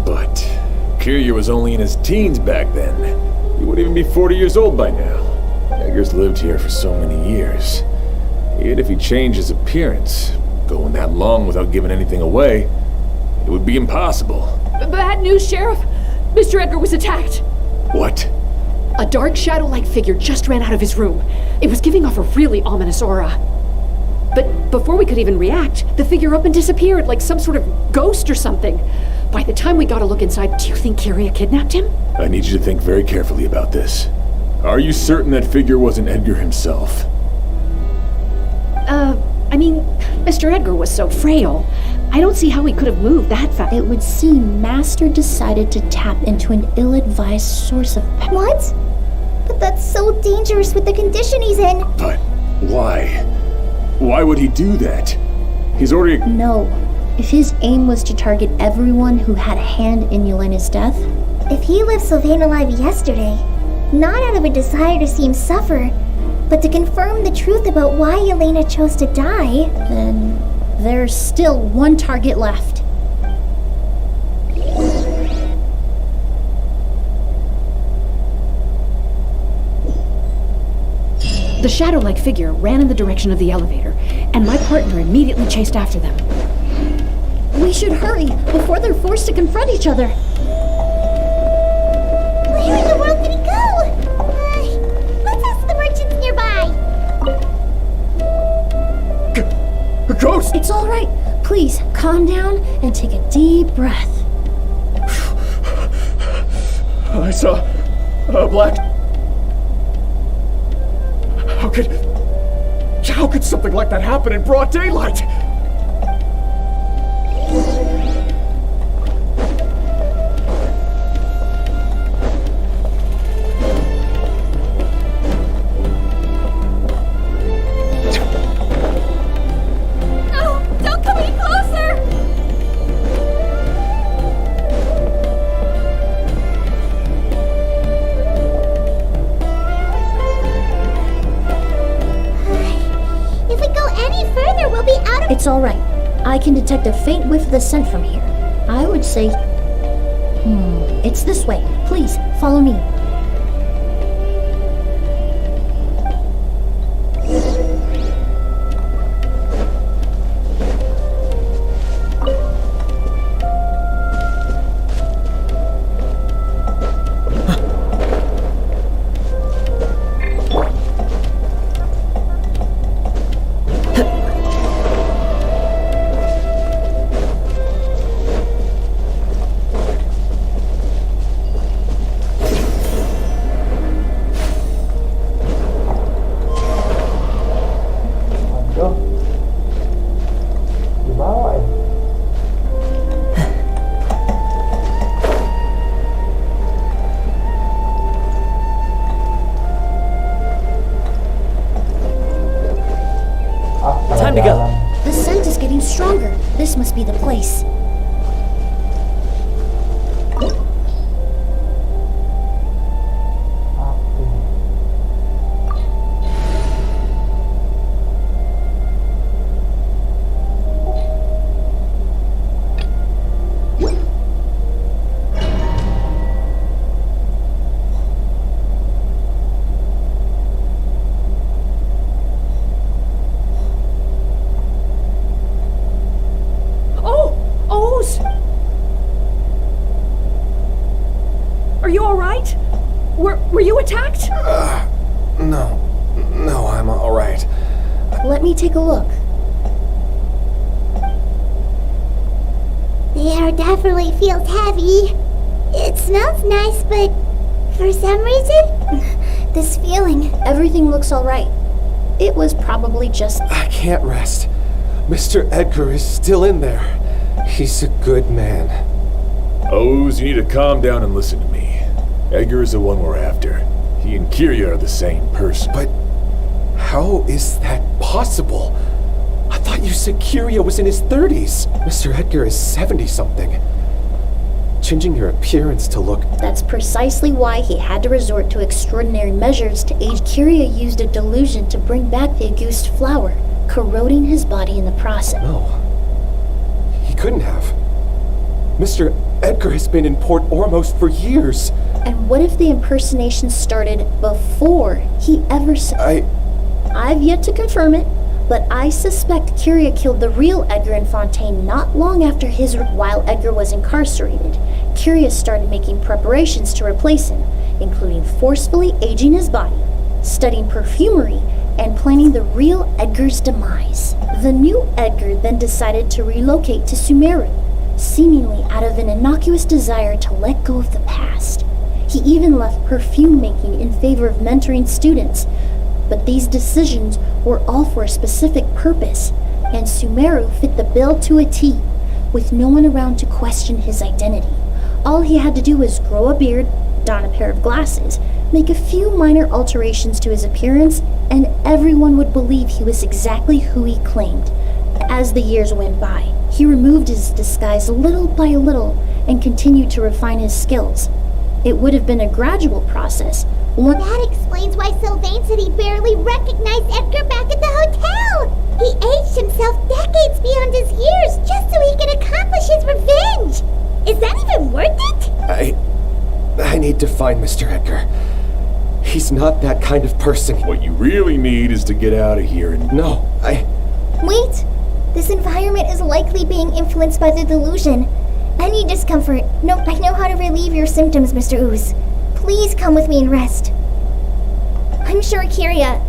But Kiria was only in his teens back then. He wouldn't even be 40 years old by now. Edgar's lived here for so many years. Even if he changed his appearance, going that long without giving anything away, it would be impossible. Bad news, Sheriff. Mr. Edgar was attacked. What? A dark shadow-like figure just ran out of his room. It was giving off a really ominous aura. But before we could even react, the figure up and disappeared like some sort of ghost or something. By the time we got a look inside, do you think Kiria kidnapped him? I need you to think very carefully about this. Are you certain that figure wasn't Edgar himself? I mean, Mr. Edgar was so frail. I don't see how he could have moved that fast. It would seem Master decided to tap into an ill-advised source of power. What? But that's so dangerous with the condition he's in. But why? Why would he do that? He's already... No. If his aim was to target everyone who had a hand in Yelena's death... If he left Sylvain alive yesterday, not out of a desire to see him suffer, but to confirm the truth about why Yelena chose to die... Then there's still one target left. The shadow-like figure ran in the direction of the elevator, and my partner immediately chased after them. We should hurry before they're forced to confront each other. Where in the world did he go? Let's ask the merchants nearby. Ghost! It's all right. Please, calm down and take a deep breath. I saw a black... How could something like that happen in broad daylight? It's all right. I can detect a faint whiff of the scent from here. I would say... It's this way. Please, follow me. right? Were you attacked? No, I'm all right. Let me take a look. The air definitely feels heavy. It smells nice, but for some reason, this feeling. Everything looks all right. It was probably just... I can't rest. Mr. Edgar is still in there. He's a good man. Oz, you need to calm down and listen to me. Edgar is the one we're after. He and Kiria are the same person. But how is that possible? I thought you said Kiria was in his 30s. Mr. Edgar is 70-something. Changing your appearance to look... That's precisely why he had to resort to extraordinary measures to age. Kiria used a delusion to bring back the Auguste flower, corroding his body in the process. No. He couldn't have. Mr. Edgar has been in Port Ormos for years. And what if the impersonation started before he ever said... I've yet to confirm it, but I suspect Kiria killed the real Edgar in Fontaine not long after his... While Edgar was incarcerated, Kiria started making preparations to replace him, including forcefully aging his body, studying perfumery, and planning the real Edgar's demise. The new Edgar then decided to relocate to Sumeru, seemingly out of an innocuous desire to let go of the past. He even left perfume making in favor of mentoring students, but these decisions were all for a specific purpose, and Sumeru fit the bill to a T, with no one around to question his identity. All he had to do was grow a beard, don a pair of glasses, make a few minor alterations to his appearance, and everyone would believe he was exactly who he claimed. As the years went by, he removed his disguise little by little and continued to refine his skills. It would have been a gradual process. That explains why Sylvain said he barely recognized Edgar back at the hotel. He aged himself decades beyond his years just so he could accomplish his revenge. Is that even worth it? I need to find Mr. Edgar. He's not that kind of person. What you really need is to get out of here and... No, Wait! This environment is likely being influenced by the delusion. Any discomfort. No, I know how to relieve your symptoms, Mr. Ooze. Please come with me and rest. I'm sure Kiria...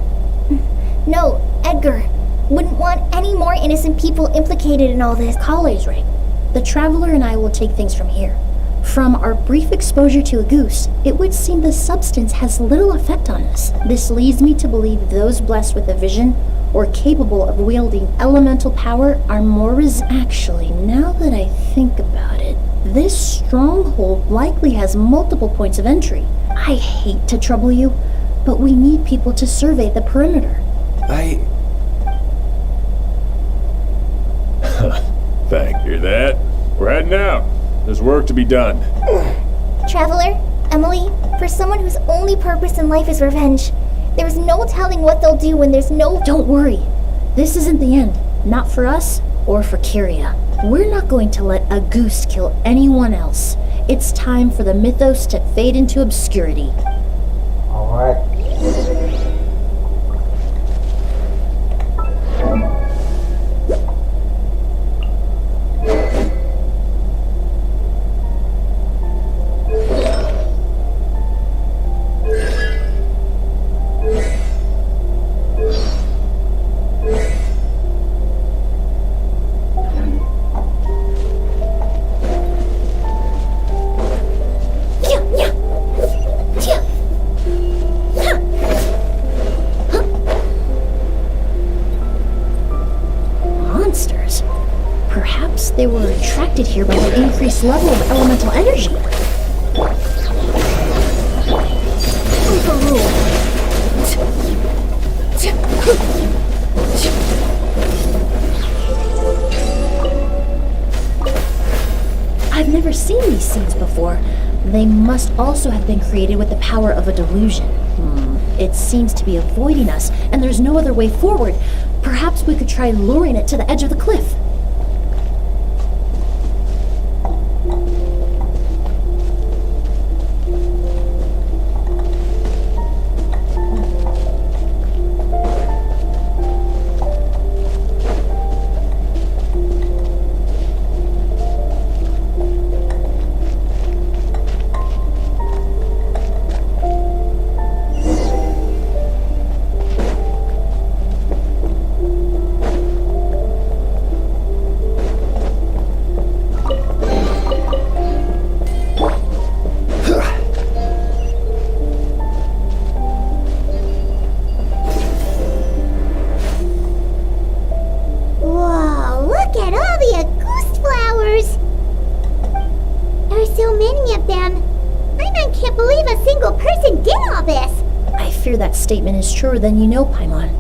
No, Edgar wouldn't want any more innocent people implicated in all this. Kale's right. The Traveler and I will take things from here. From our brief exposure to a goose, it would seem the substance has little effect on us. This leads me to believe those blessed with a vision or capable of wielding elemental power are more Actually, now that I think about it, this stronghold likely has multiple points of entry. I hate to trouble you, but we need people to survey the perimeter. Hear that? We're heading out. There's work to be done. Traveler, Emilie, for someone whose only purpose in life is revenge, there's no telling what they'll do when there's no... Don't worry. This isn't the end. Not for us or for Kiria. We're not going to let a goose kill anyone else. It's time for the mythos to fade into obscurity. Alright. They were attracted here by the increased level of elemental energy. I've never seen these scenes before. They must also have been created with the power of a delusion. It seems to be avoiding us, and there's no other way forward. Perhaps we could try luring it to the edge of the cliff. any of them. Paimon can't believe a single person did all this. I fear that statement is truer than you know, Paimon.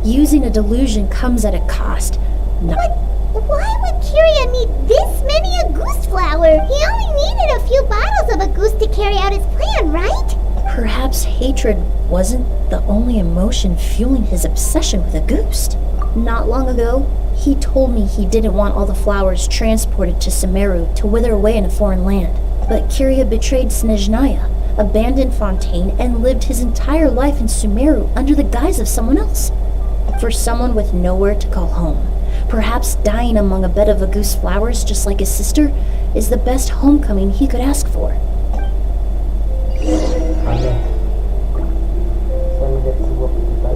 Using a delusion comes at a cost. But why would Kiria need this many Auguste flower? He only needed a few bottles of Auguste to carry out his plan, right? Perhaps hatred wasn't the only emotion fueling his obsession with Auguste. Not long ago, he told me he didn't want all the flowers transported to Sumeru to wither away in a foreign land. But Kiria betrayed Snezhnaya, abandoned Fontaine, and lived his entire life in Sumeru under the guise of someone else. For someone with nowhere to call home, perhaps dying among a bed of Auguste flowers just like his sister is the best homecoming he could ask for. Oke. Saya melihat sebuah kejutan.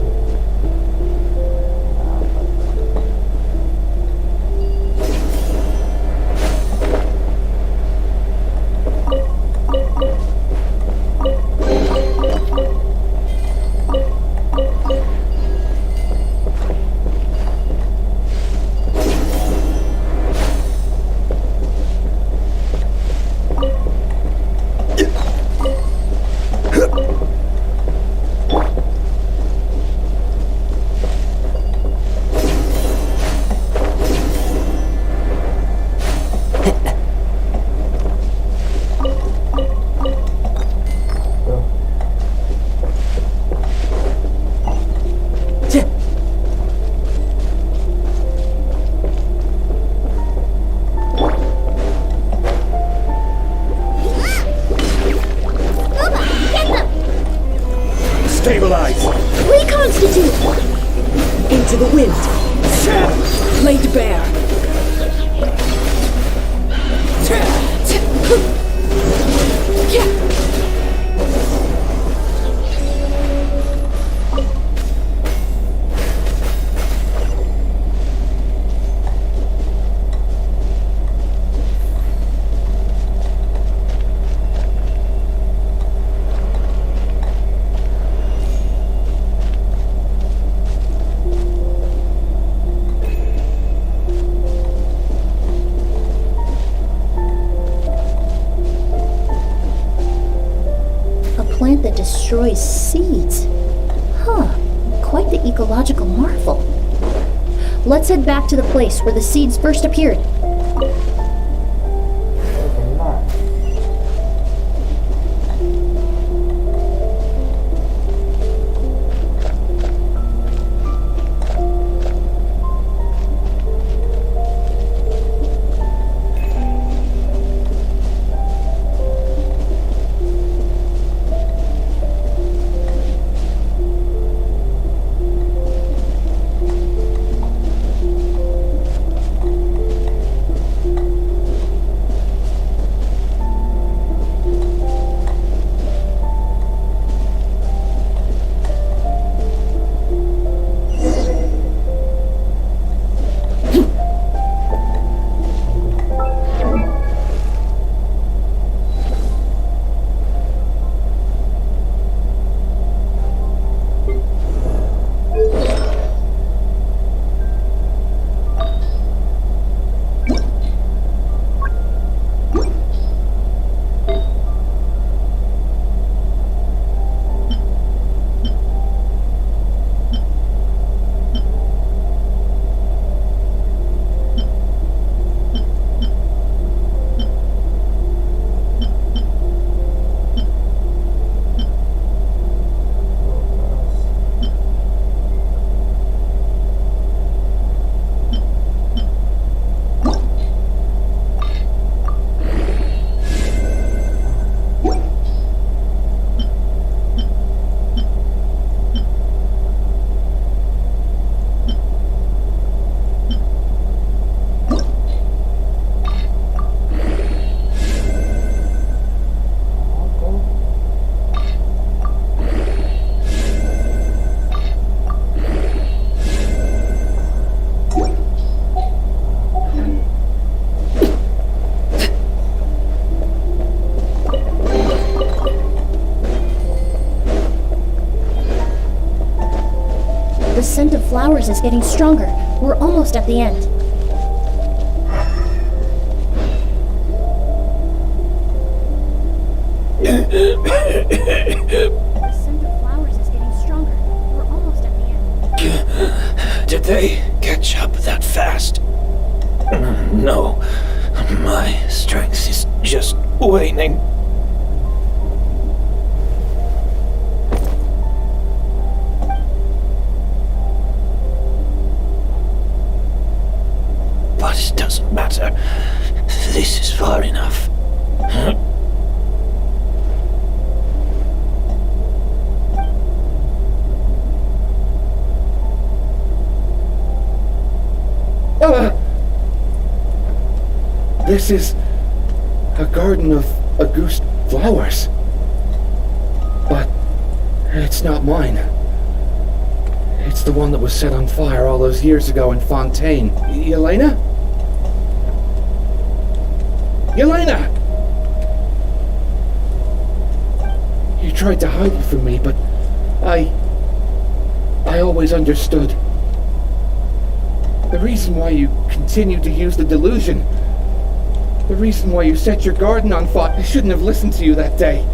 Stabilize! Reconstitute! Into the wind! Laid bare! Plant that destroys seeds. Huh, quite the ecological marvel. Let's head back to the place where the seeds first appeared. The scent of flowers is getting stronger. We're almost at the end. The scent of flowers is getting stronger. We're almost at the end. Did they catch up that fast? No. My strength is just waning. But it doesn't matter. This is far enough. This is a garden of Auguste flowers. But it's not mine. It's the one that was set on fire all those years ago in Fontaine. Yelena? Yelena! You tried to hide it from me, but I always understood. The reason why you continued to use the delusion, the reason why you set your garden on fire, I shouldn't have listened to you that day.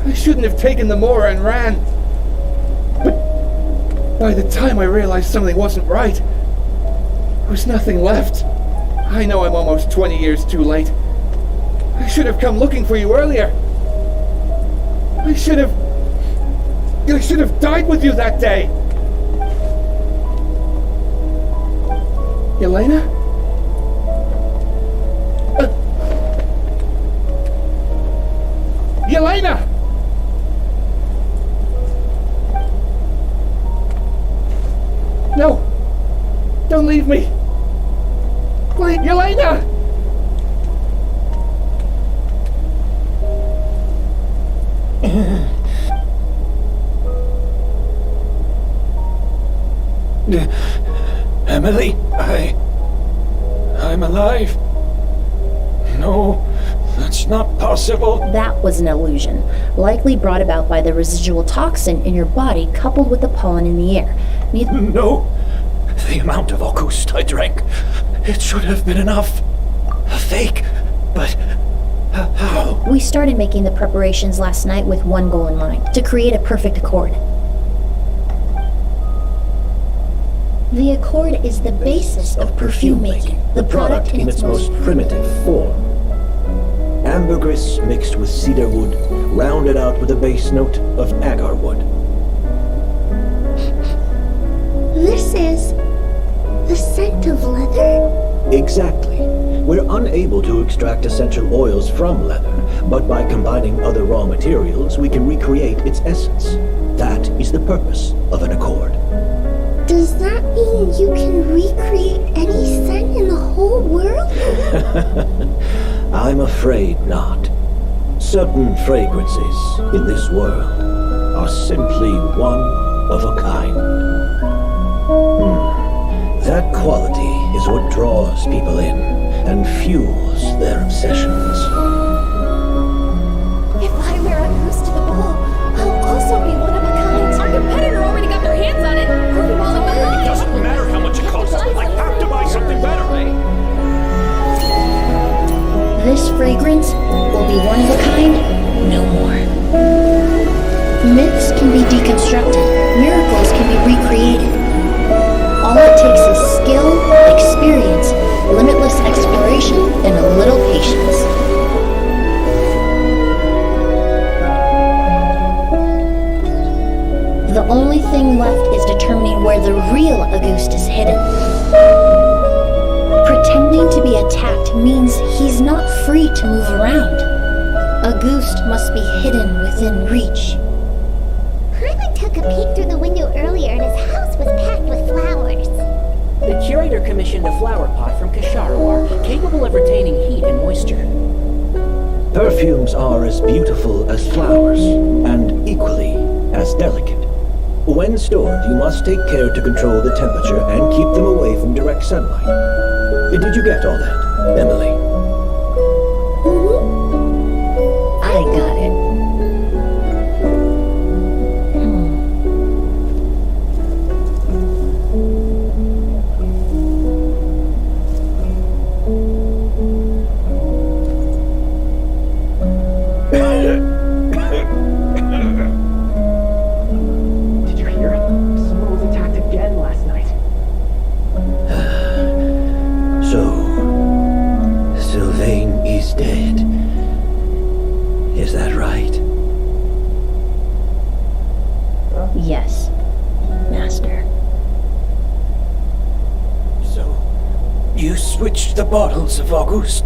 I shouldn't have taken the Mora and ran. But by the time I realized something wasn't right, there was nothing left. I know I'm almost 20 years too late. I should have come looking for you earlier. I should have died with you that day. Yelena? Yelena! No! Don't leave me! Please, Yelena! Emilie, I'm alive. No, that's not possible. That was an illusion, likely brought about by the residual toxin in your body coupled with the pollen in the air. No, the amount of Auguste I drank, it should have been enough. A fake, but how? We started making the preparations last night with one goal in mind, to create a perfect accord. The accord is the basis of perfume making, the product in its most primitive form. Ambergris mixed with cedar wood, rounded out with a base note of agar wood. This is the scent of leather? Exactly. We're unable to extract essential oils from leather, but by combining other raw materials, we can recreate its essence. That is the purpose of an accord. Does that mean you can recreate any scent in the whole world? I'm afraid not. Certain fragrances in this world are simply one of a kind. That quality is what draws people in and fuels their obsessions. If I wear Auguste to the ball, I'll also be one of a kind. Our competitor already got their hands on it. Proving all of It doesn't matter how much it costs. I have to buy something better. This fragrance will be one of a kind, no more. Myths can be deconstructed, miracles can be recreated. All it takes is skill, experience, limitless exploration, and a little patience. The only thing left is determining where the real Auguste is hidden. Pretending to be attacked means he's not free to move around. Auguste must be hidden within reach. Paimon took a peek through the window earlier and his house was packed with flowers. The curator commissioned a flower pot from Kasharawar, capable of retaining heat and moisture. Perfumes are as beautiful as flowers, and equally as delicate. When stored, you must take care to control the temperature and keep them away from direct sunlight. Did you get all that, Emilie? I got it. the bottles of August,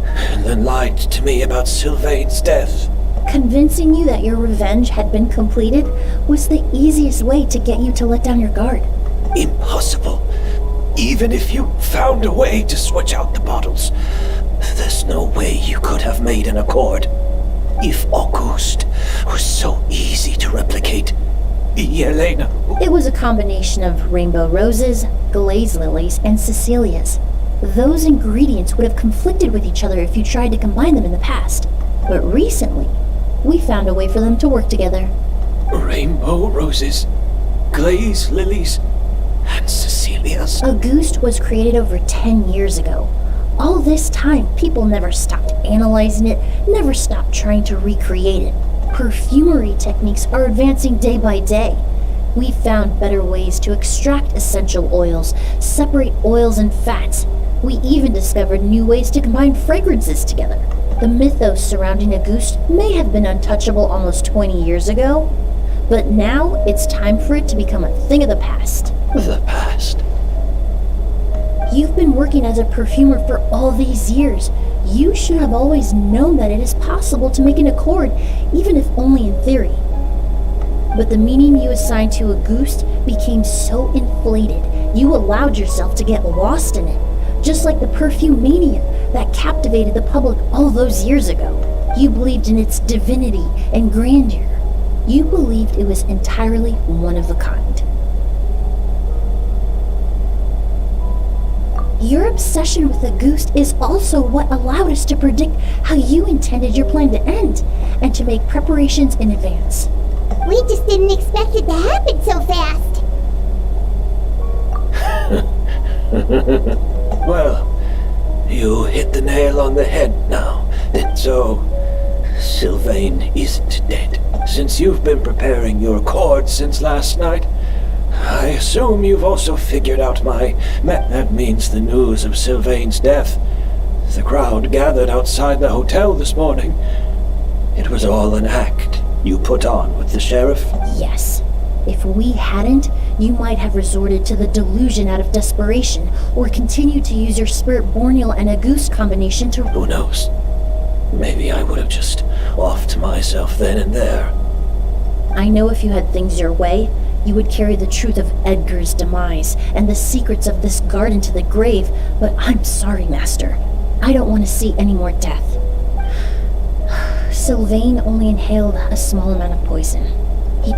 and then lied to me about Sylvain's death. Convincing you that your revenge had been completed was the easiest way to get you to let down your guard. Impossible. Even if you found a way to switch out the bottles, there's no way you could have made an accord. If August was so easy to replicate, Yelena... It was a combination of rainbow roses, glaze lilies, and Cecilias. Those ingredients would have conflicted with each other if you tried to combine them in the past. But recently, we found a way for them to work together. Rainbow roses, glaze lilies, and Cecilias? Auguste was created over 10 years ago. All this time, people never stopped analyzing it, never stopped trying to recreate it. Perfumery techniques are advancing day by day. We found better ways to extract essential oils, separate oils and fats. We even discovered new ways to combine fragrances together. The mythos surrounding Auguste may have been untouchable almost 20 years ago, but now it's time for it to become a thing of the past. The past? You've been working as a perfumer for all these years. You should have always known that it is possible to make an accord, even if only in theory. But the meaning you assigned to Auguste became so inflated, you allowed yourself to get lost in it, just like the perfume mania that captivated the public all those years ago. You believed in its divinity and grandeur. You believed it was entirely one of a kind. Your obsession with Auguste is also what allowed us to predict how you intended your plan to end, and to make preparations in advance. We just didn't expect it to happen so fast. Well, you hit the nail on the head now. And so, Sylvain isn't dead. Since you've been preparing your accord since last night, I assume you've also figured out that means the news of Sylvain's death. The crowd gathered outside the hotel this morning. It was all an act you put on with the sheriff? Yes. If we hadn't, you might have resorted to the delusion out of desperation, or continued to use your Spirit Borneal and Auguste combination to... Who knows? Maybe I would have just offed myself then and there. I know if you had things your way, you would carry the truth of Edgar's demise and the secrets of this garden to the grave, but I'm sorry, Master. I don't want to see any more death. Sylvain only inhaled a small amount of poison.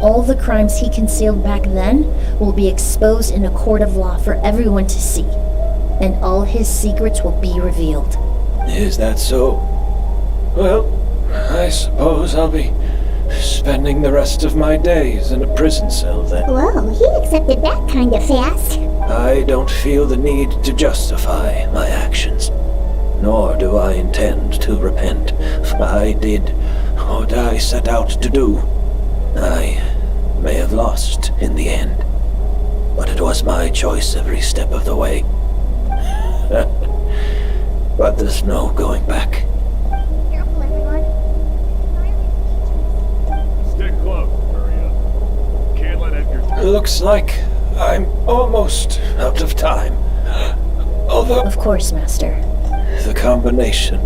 All the crimes he concealed back then will be exposed in a court of law for everyone to see, and all his secrets will be revealed. Is that so? Well, I suppose I'll be spending the rest of my days in a prison cell then. Whoa, he accepted that kind of fast. I don't feel the need to justify my actions, nor do I intend to repent. I did what I set out to do. I may have lost in the end, but it was my choice every step of the way. But there's no going back. Careful, everyone. Stick close. Hurry up. Can't let Edgar... Looks like I'm almost out of time. Although... Of course, Master. The combination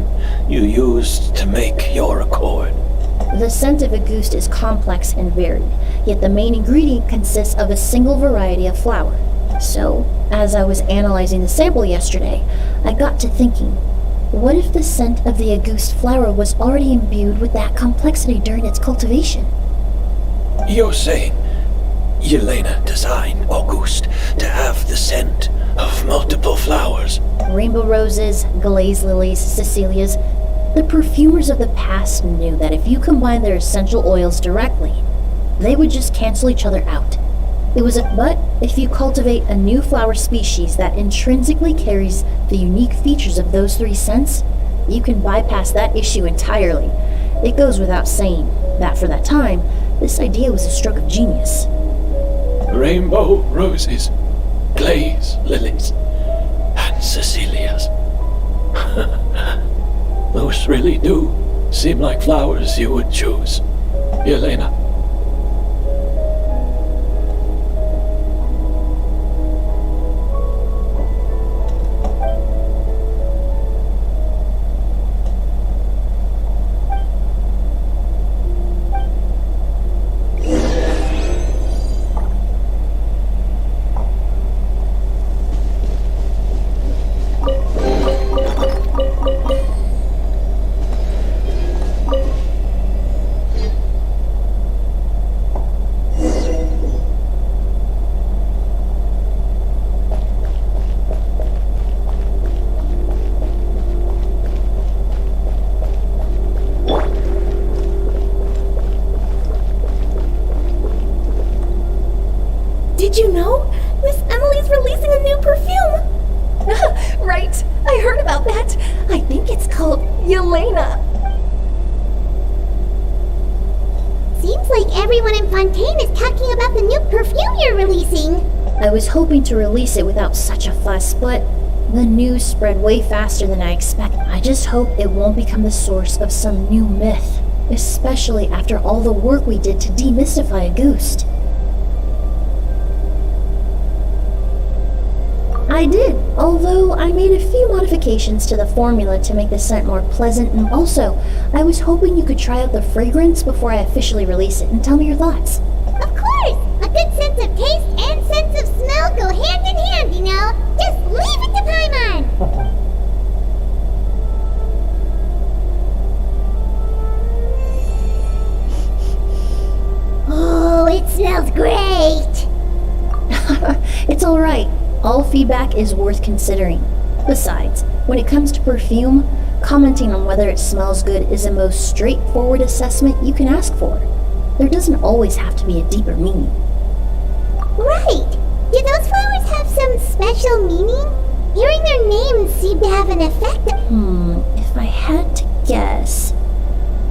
you used to make your accord. The scent of Auguste is complex and varied, yet the main ingredient consists of a single variety of flower. So, as I was analyzing the sample yesterday, I got to thinking, what if the scent of the Auguste flower was already imbued with that complexity during its cultivation? You're saying Yelena designed Auguste to have the scent of multiple flowers? Rainbow roses, glaze lilies, Cecilias. The perfumers of the past knew that if you combine their essential oils directly, they would just cancel each other out. But if you cultivate a new flower species that intrinsically carries the unique features of those three scents, you can bypass that issue entirely. It goes without saying that for that time, this idea was a stroke of genius. Rainbow roses, glaze lilies, and Cecilias. Those really do seem like flowers you would choose, Yelena. Did you know? Miss Emilie's releasing a new perfume! Right, I heard about that. I think it's called Yelena. Seems like everyone in Fontaine is talking about the new perfume you're releasing. I was hoping to release it without such a fuss, but the news spread way faster than I expected. I just hope it won't become the source of some new myth, especially after all the work we did to demystify a ghost. I did, although I made a few modifications to the formula to make the scent more pleasant, and also, I was hoping you could try out the fragrance before I officially release it and tell me your thoughts. Of course! A good sense of taste and sense of smell go hand in hand, you know? Just leave it to Paimon! Oh, it smells great! It's alright. All feedback is worth considering. Besides, when it comes to perfume, commenting on whether it smells good is the most straightforward assessment you can ask for. There doesn't always have to be a deeper meaning. Right! Do those flowers have some special meaning? Hearing their names seem to have an effect. If I had to guess,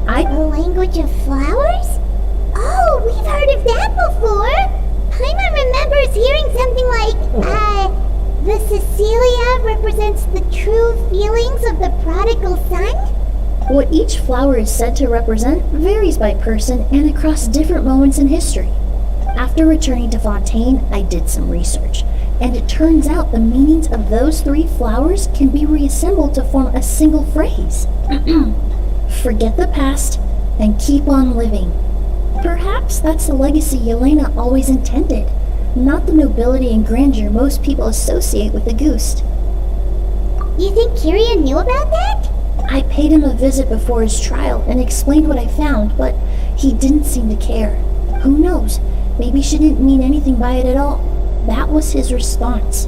The language of flowers? Oh, we've heard of that before! Paimon remembers hearing something like, the Cecilia represents the true feelings of the prodigal son? what each flower is said to represent varies by person and across different moments in history. After returning to Fontaine, I did some research, and it turns out the meanings of those 3 flowers can be reassembled to form a single phrase. Forget the past and keep on living. Perhaps that's the legacy Yelena always intended, not the nobility and grandeur most people associate with the Ghost. You think Kyria knew about that? I paid him a visit before his trial and explained what I found, but he didn't seem to care. Who knows? Maybe she didn't mean anything by it at all. That was his response.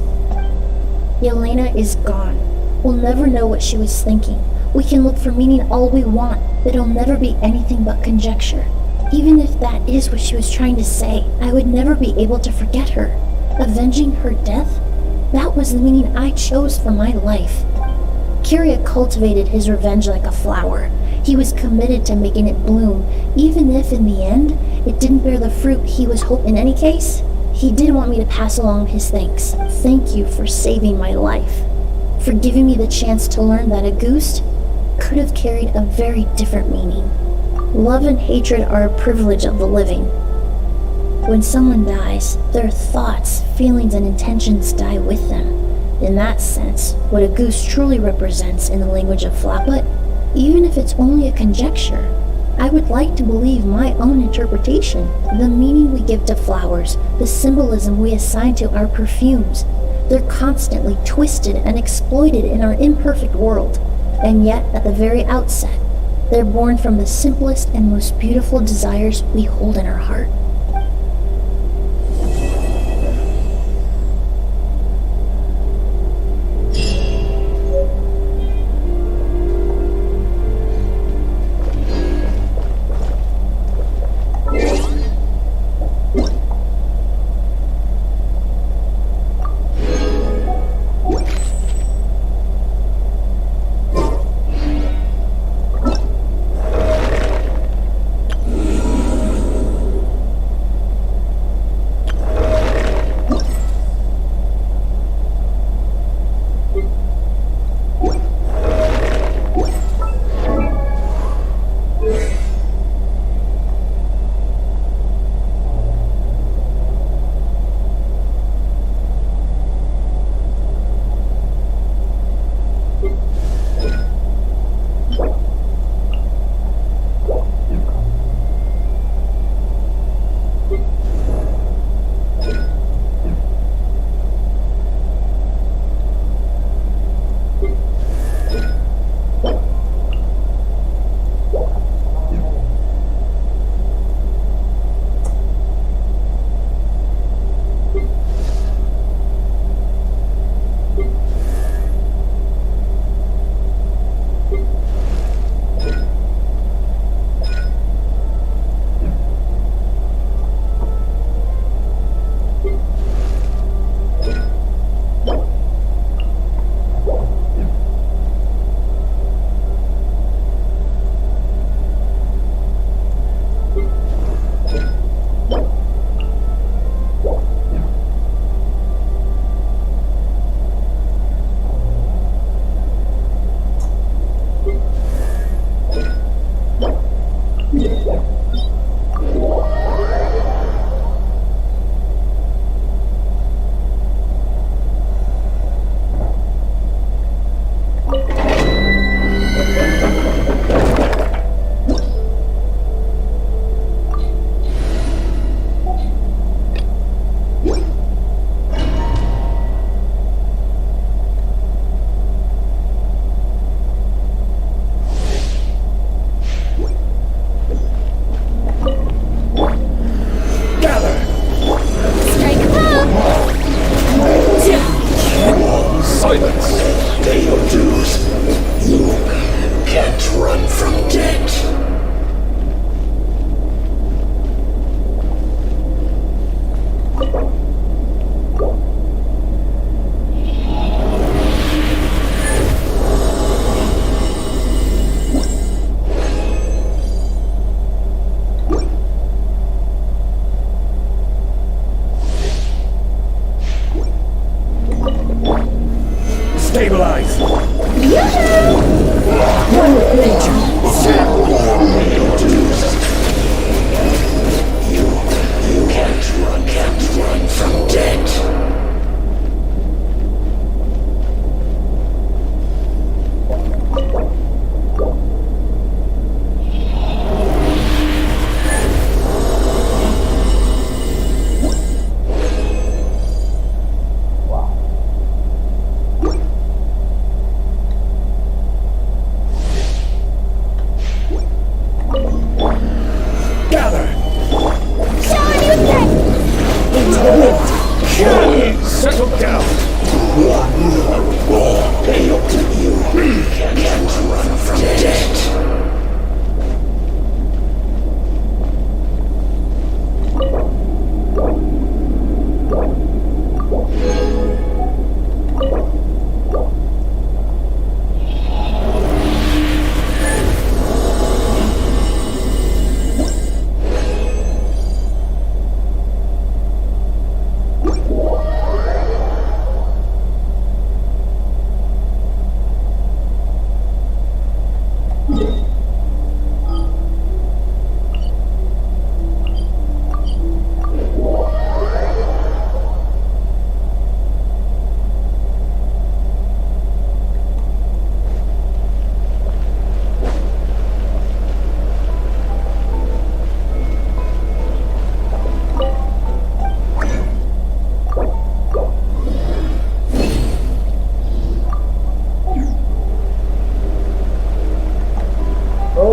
Yelena is gone. We'll never know what she was thinking. We can look for meaning all we want, but it'll never be anything but conjecture. Even if that is what she was trying to say, I would never be able to forget her. Avenging her death? That was the meaning I chose for my life. Kyria cultivated his revenge like a flower. He was committed to making it bloom, even if in the end, it didn't bear the fruit he was hoping. In any case, he did want me to pass along his thanks. Thank you for saving my life. For giving me the chance to learn that a Ghost could have carried a very different meaning. Love and hatred are a privilege of the living. When someone dies, their thoughts, feelings, and intentions die with them. In that sense, what a Ghost truly represents in the language of Flaplet, even if it's only a conjecture, I would like to believe my own interpretation, the meaning we give to flowers, the symbolism we assign to our perfumes. They're constantly twisted and exploited in our imperfect world, and yet at the very outset, they're born from the simplest and most beautiful desires we hold in our heart.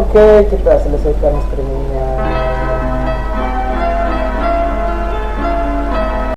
Oke, kita selesaikan streamingnya.